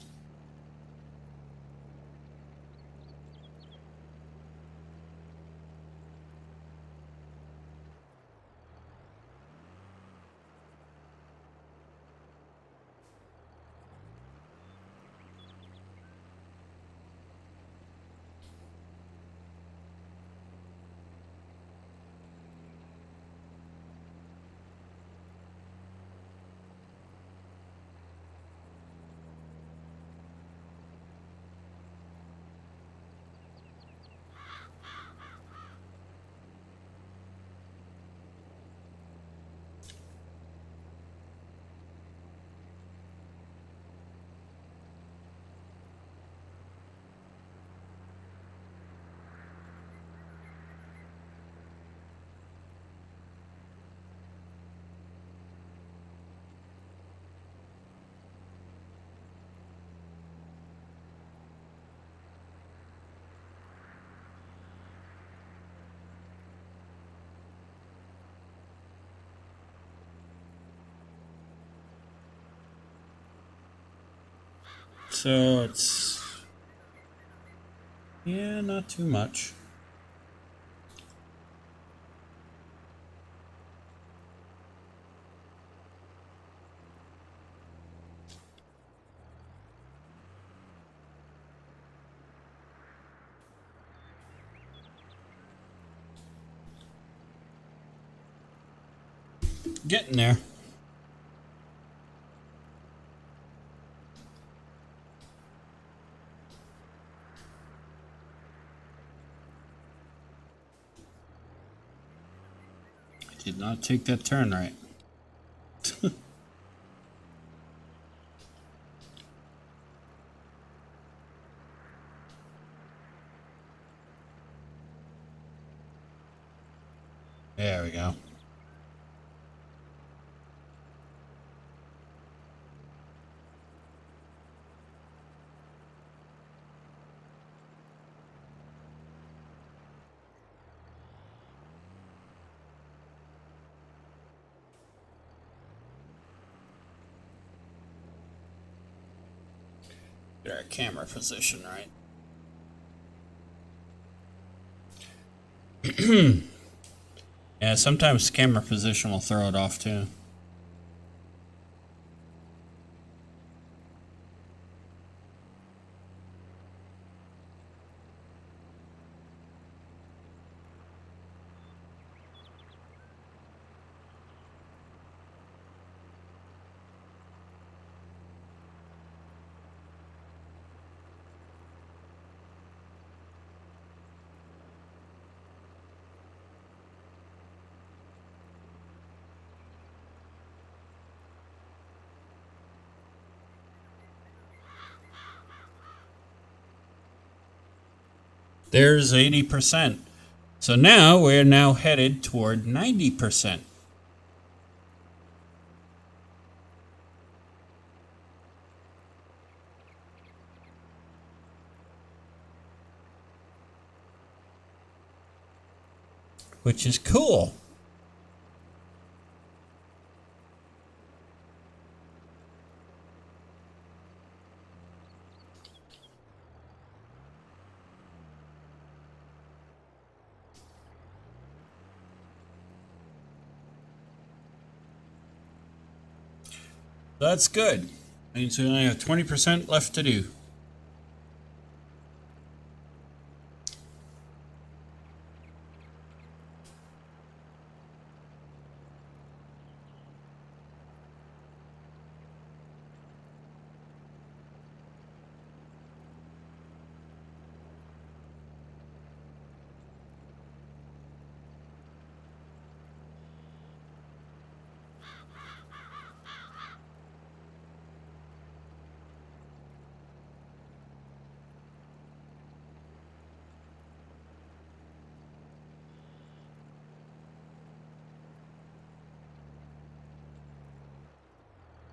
So it's, yeah, not too much. Getting there. I did not take that turn right. There we go. Get our camera position right. Yeah, sometimes camera position will throw it off too. There's 80%. So now we're now headed toward 90%. Which is cool. That's good. Means we only have 20% left to do.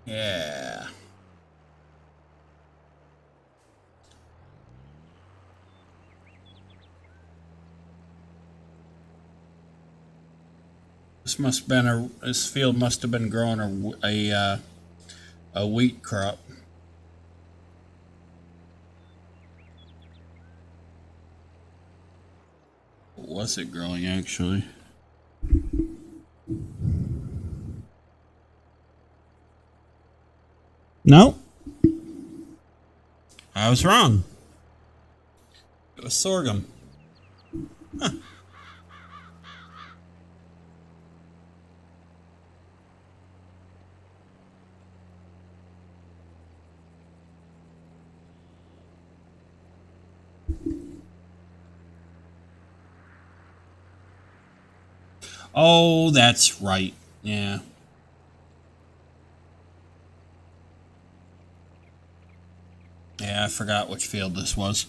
Yeah. This field must have been growing a wheat crop. What was it growing actually? No, I was wrong. It was sorghum. Huh. Oh, that's right. Yeah. Yeah, I forgot which field this was.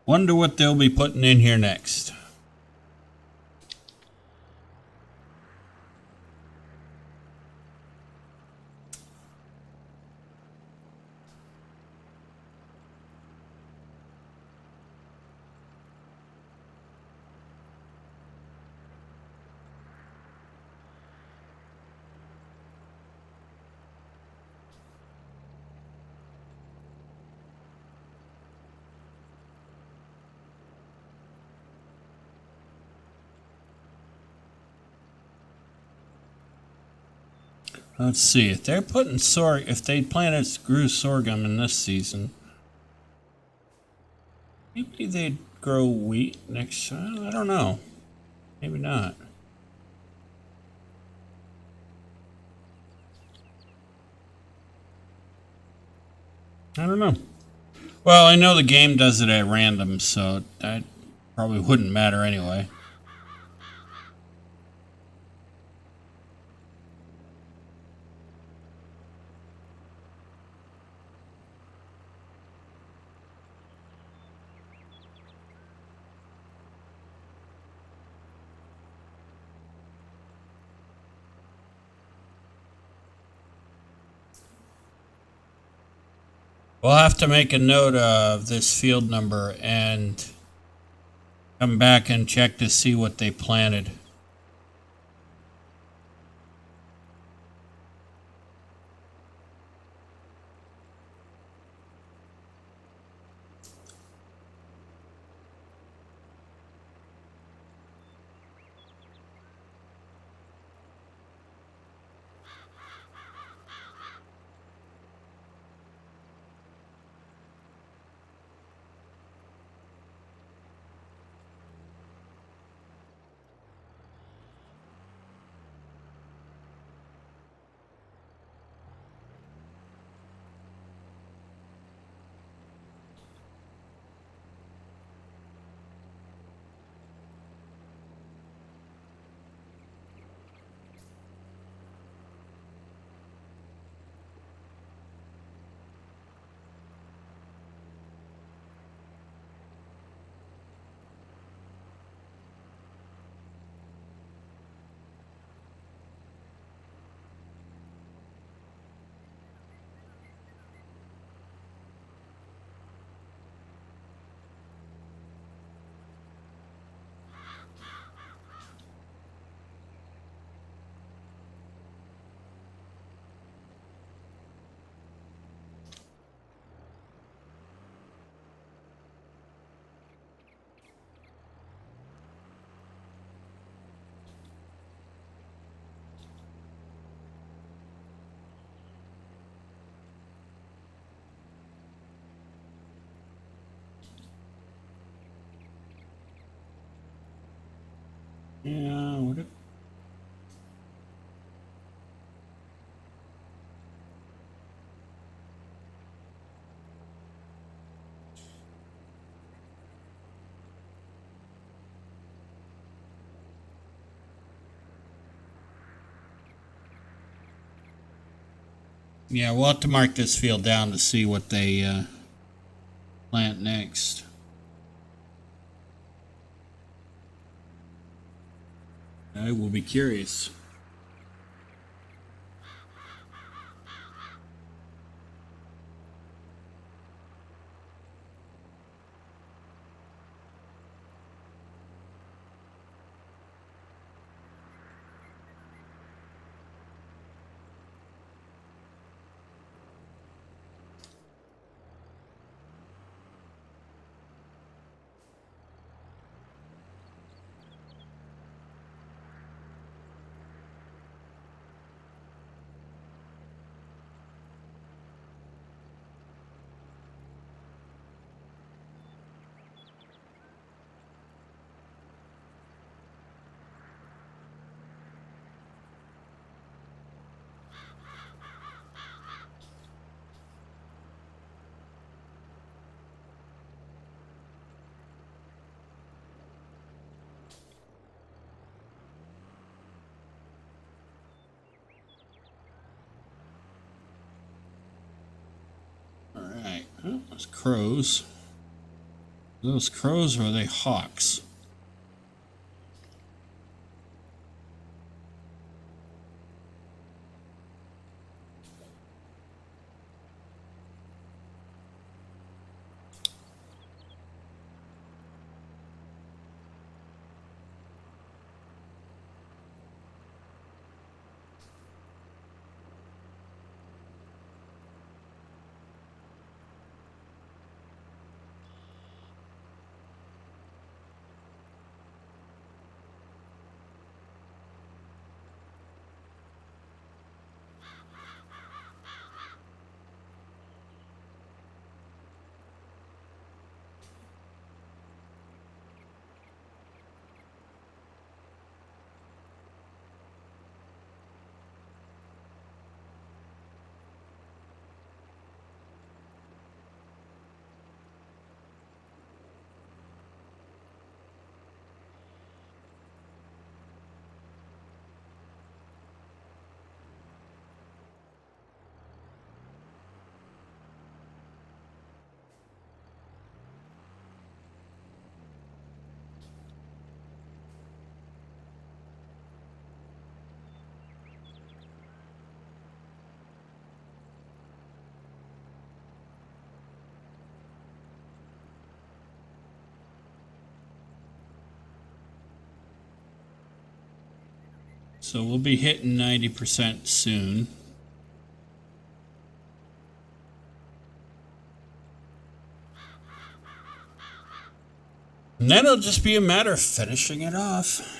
Wonder what they'll be putting in here next. Let's see, if they're putting if they planted grew sorghum in this season, maybe they'd grow wheat next time. I don't know. Maybe not. I don't know. Well, I know the game does it at random, so that probably wouldn't matter anyway. We'll have to make a note of this field number and come back and check to see what they planted. Yeah, would it? Yeah, we'll have to mark this field down to see what they plant next. I will be curious. All right. Oh, those crows. Those crows, or are they hawks? So we'll be hitting 90% soon. And then it'll just be a matter of finishing it off.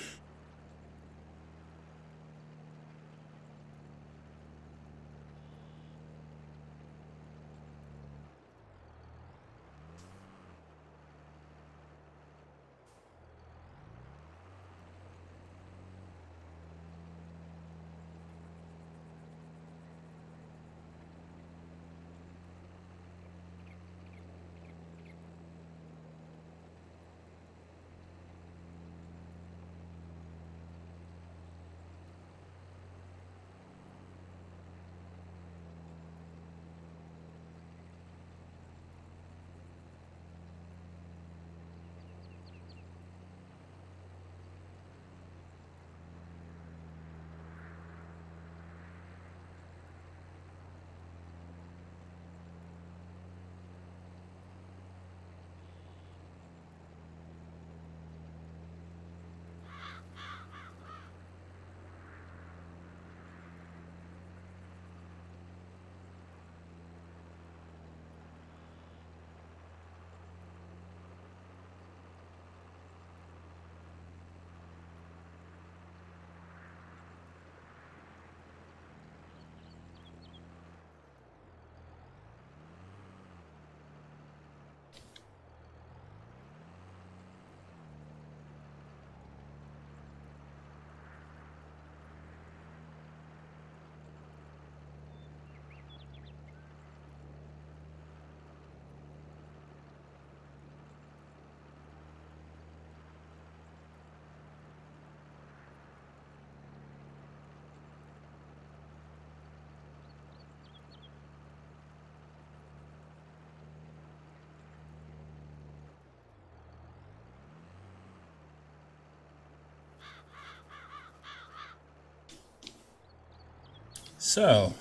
So,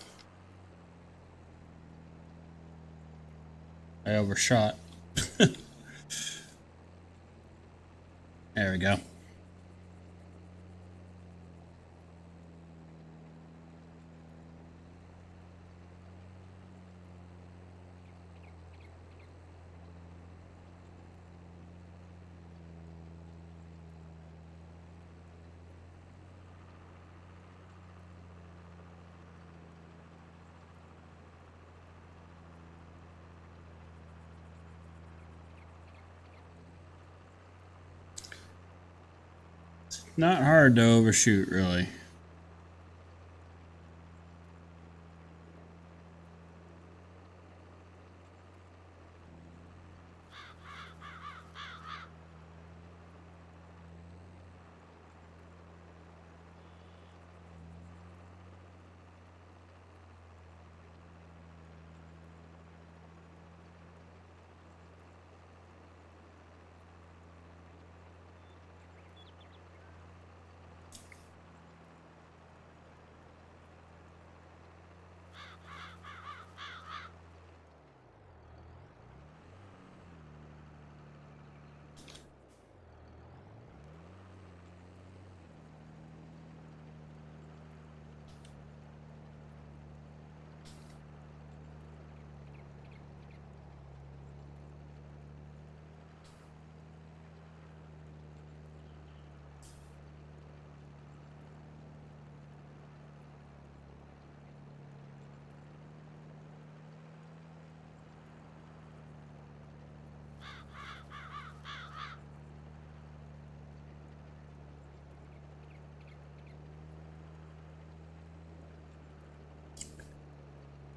I overshot. There we go. Not hard to overshoot, really.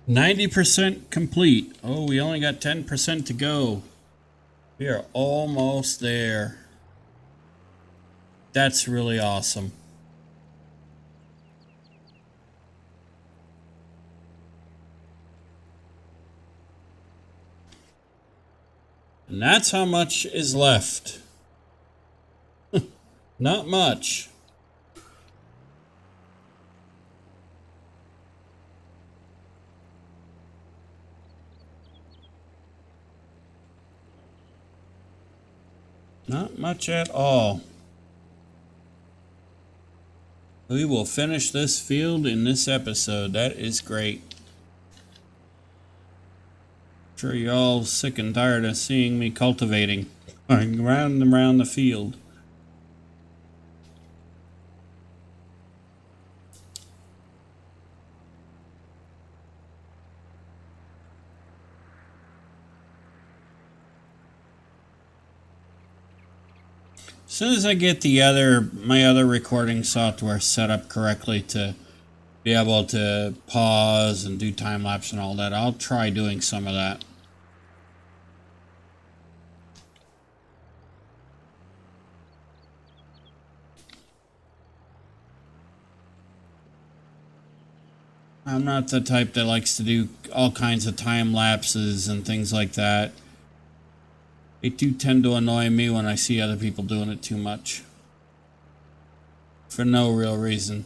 90% complete. Oh, we only got 10% to go. We are almost there. That's really awesome. And that's how much is left. Not much. Not much at all. We will finish this field in this episode. That is great. I'm sure you're all sick and tired of seeing me cultivating. Going round and round the field. As soon as I get my other recording software set up correctly to be able to pause and do time lapse and all that, I'll try doing some of that. I'm not the type that likes to do all kinds of time lapses and things like that. They do tend to annoy me when I see other people doing it too much. For no real reason.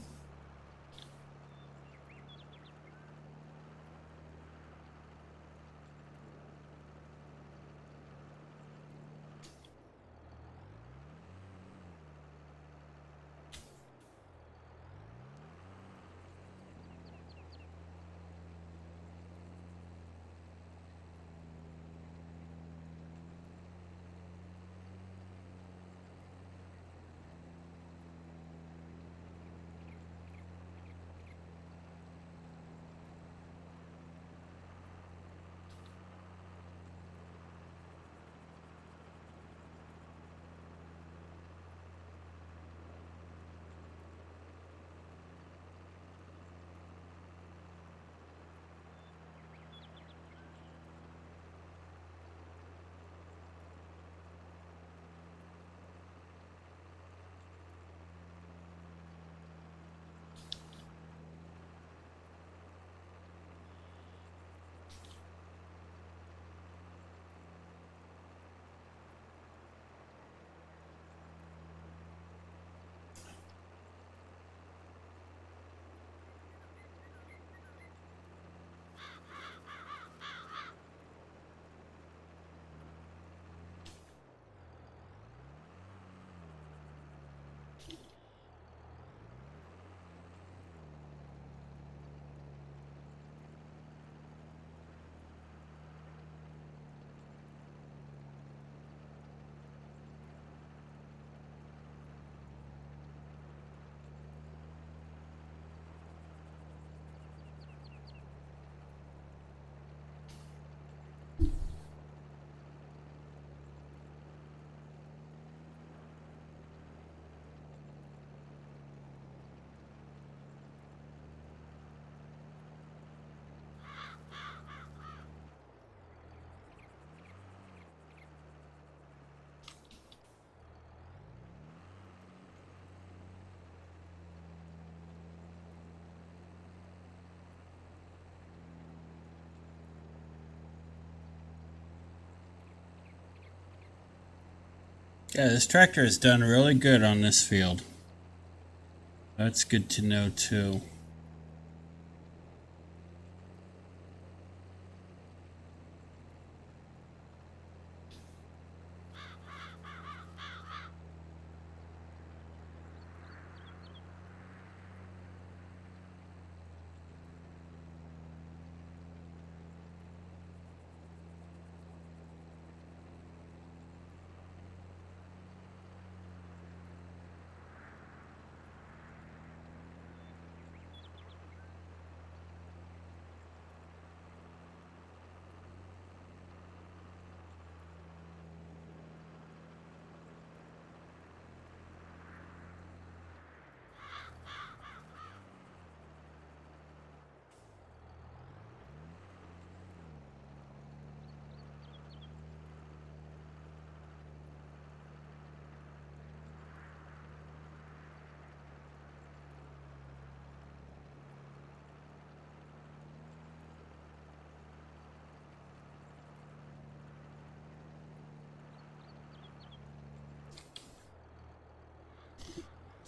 Yeah, this tractor has done really good on this field. That's good to know too.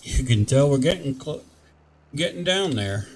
You can tell we're getting down there.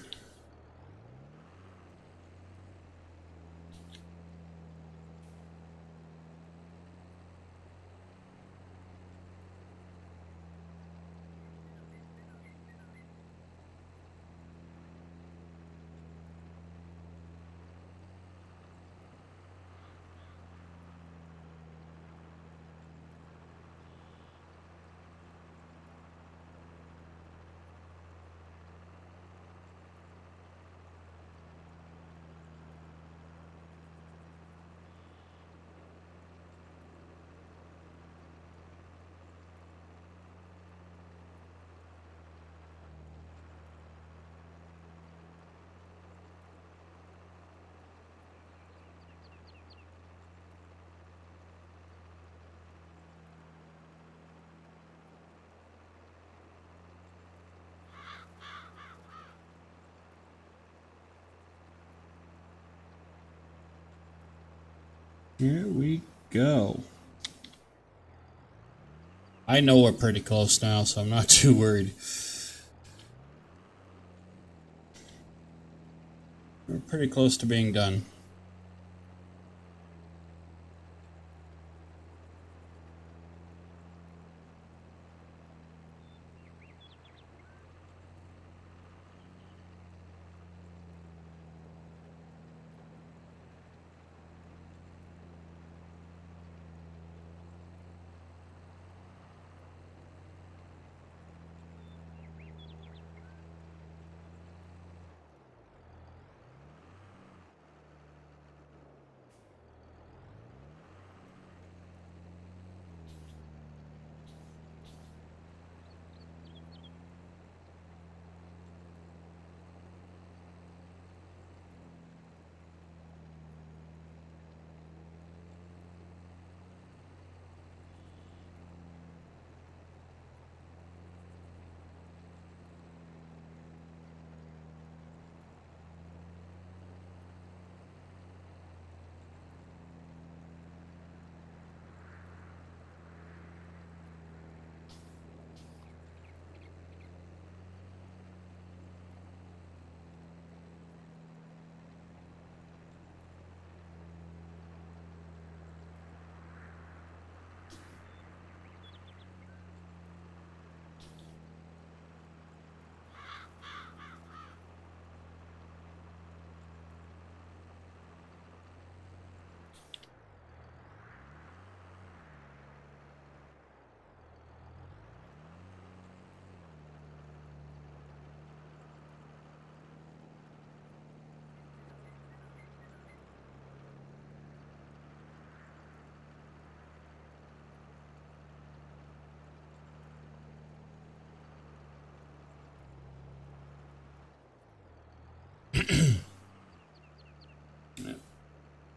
Here we go. I know we're pretty close now, so I'm not too worried. We're pretty close to being done.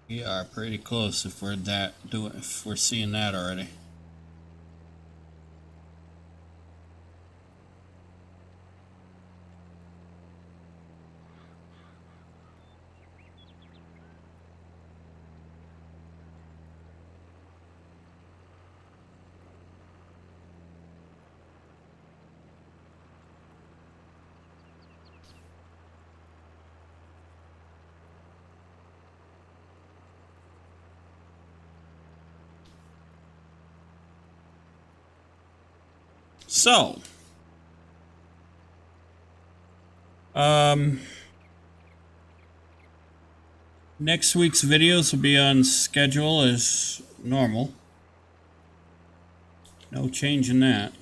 We are pretty close if we're seeing that already. So, next week's videos will be on schedule as normal. No change in that.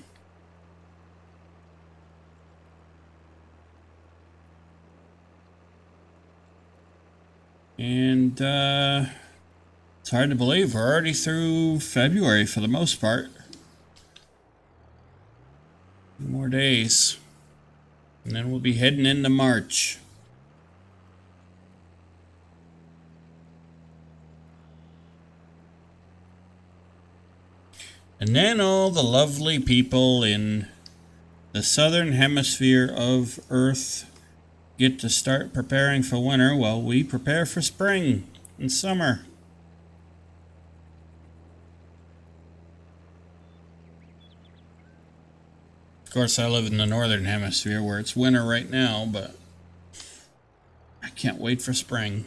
And it's hard to believe we're already through February for the most part. More days. And then we'll be heading into March. And then all the lovely people in the southern hemisphere of Earth get to start preparing for winter while we prepare for spring and summer. Of course, I live in the northern hemisphere where it's winter right now, but I can't wait for spring.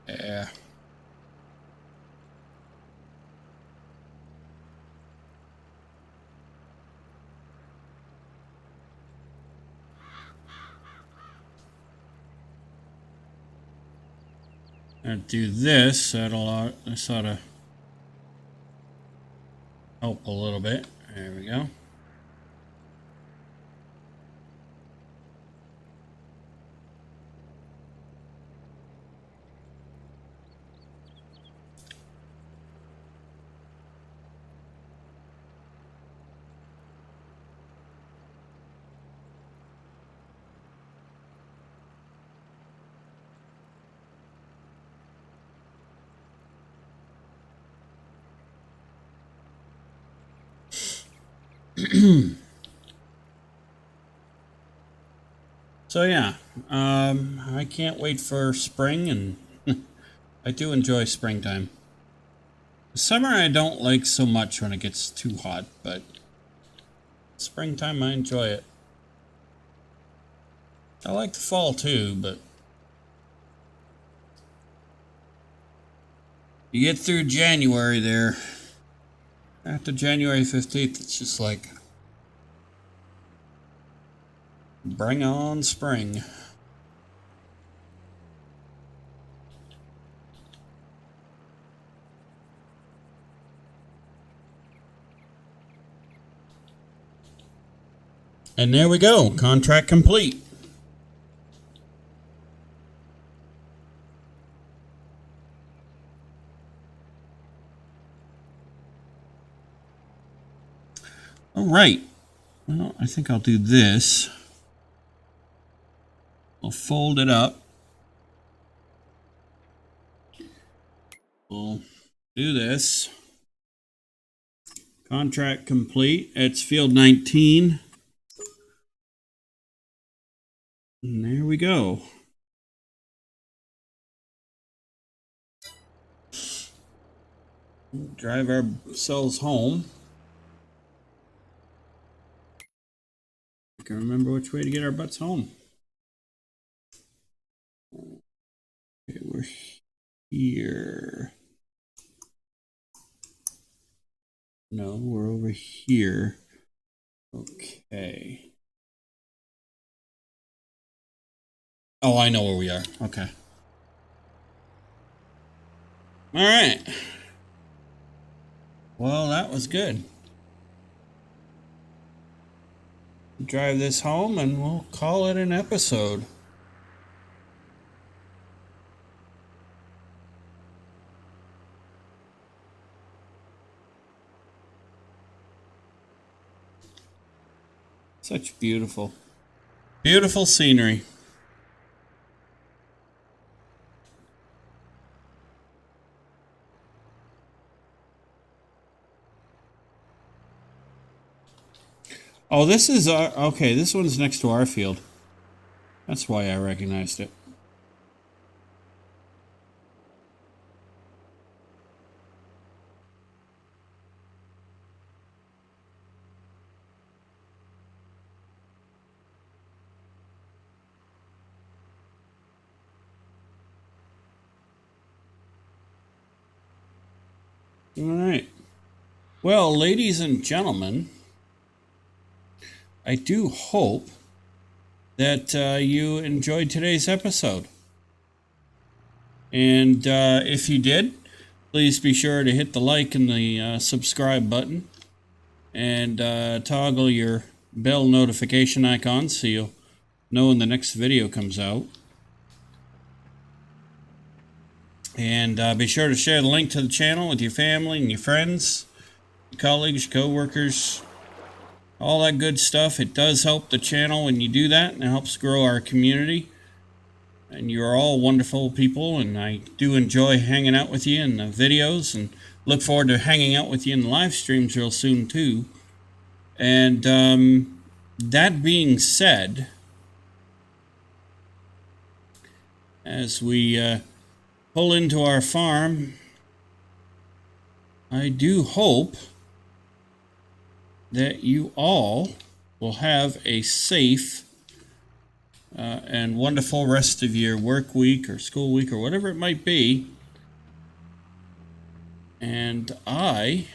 Yeah. I'll do this. This ought to help a little bit. There we go. So yeah, I can't wait for spring, and I do enjoy springtime. Summer I don't like so much when it gets too hot, but springtime I enjoy it. I like the fall too, but you get through January there. After January 15th, it's just like, bring on spring. And there we go, contract complete. All right. Well, I think I'll do this. I'll fold it up. We'll do this. Contract complete. It's field 19. And there we go. Drive ourselves home. I can remember which way to get our butts home. Okay, we're here. No, we're over here. Okay. Oh, I know where we are. Okay. All right. Well, that was good. Drive this home and we'll call it an episode. Such beautiful, beautiful scenery. Oh, this is our, okay, this one's next to our field. That's why I recognized it. All right. Well, ladies and gentlemen, I do hope that you enjoyed today's episode. And if you did, please be sure to hit the like and the subscribe button and toggle your bell notification icon so you'll know when the next video comes out. And be sure to share the link to the channel with your family and your friends, your colleagues, your co-workers, all that good stuff. It does help the channel when you do that, and it helps grow our community. And you're all wonderful people, and I do enjoy hanging out with you in the videos, and look forward to hanging out with you in the live streams real soon too. And that being said, as we pull into our farm, I do hope that you all will have a safe and wonderful rest of your work week or school week or whatever it might be. And I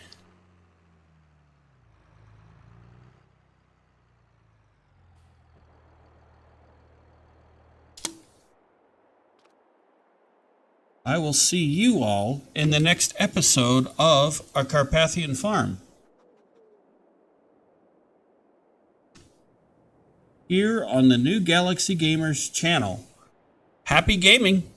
will see you all in the next episode of our Carpathian Farm, here on the New Galaxy Gamers channel. Happy gaming!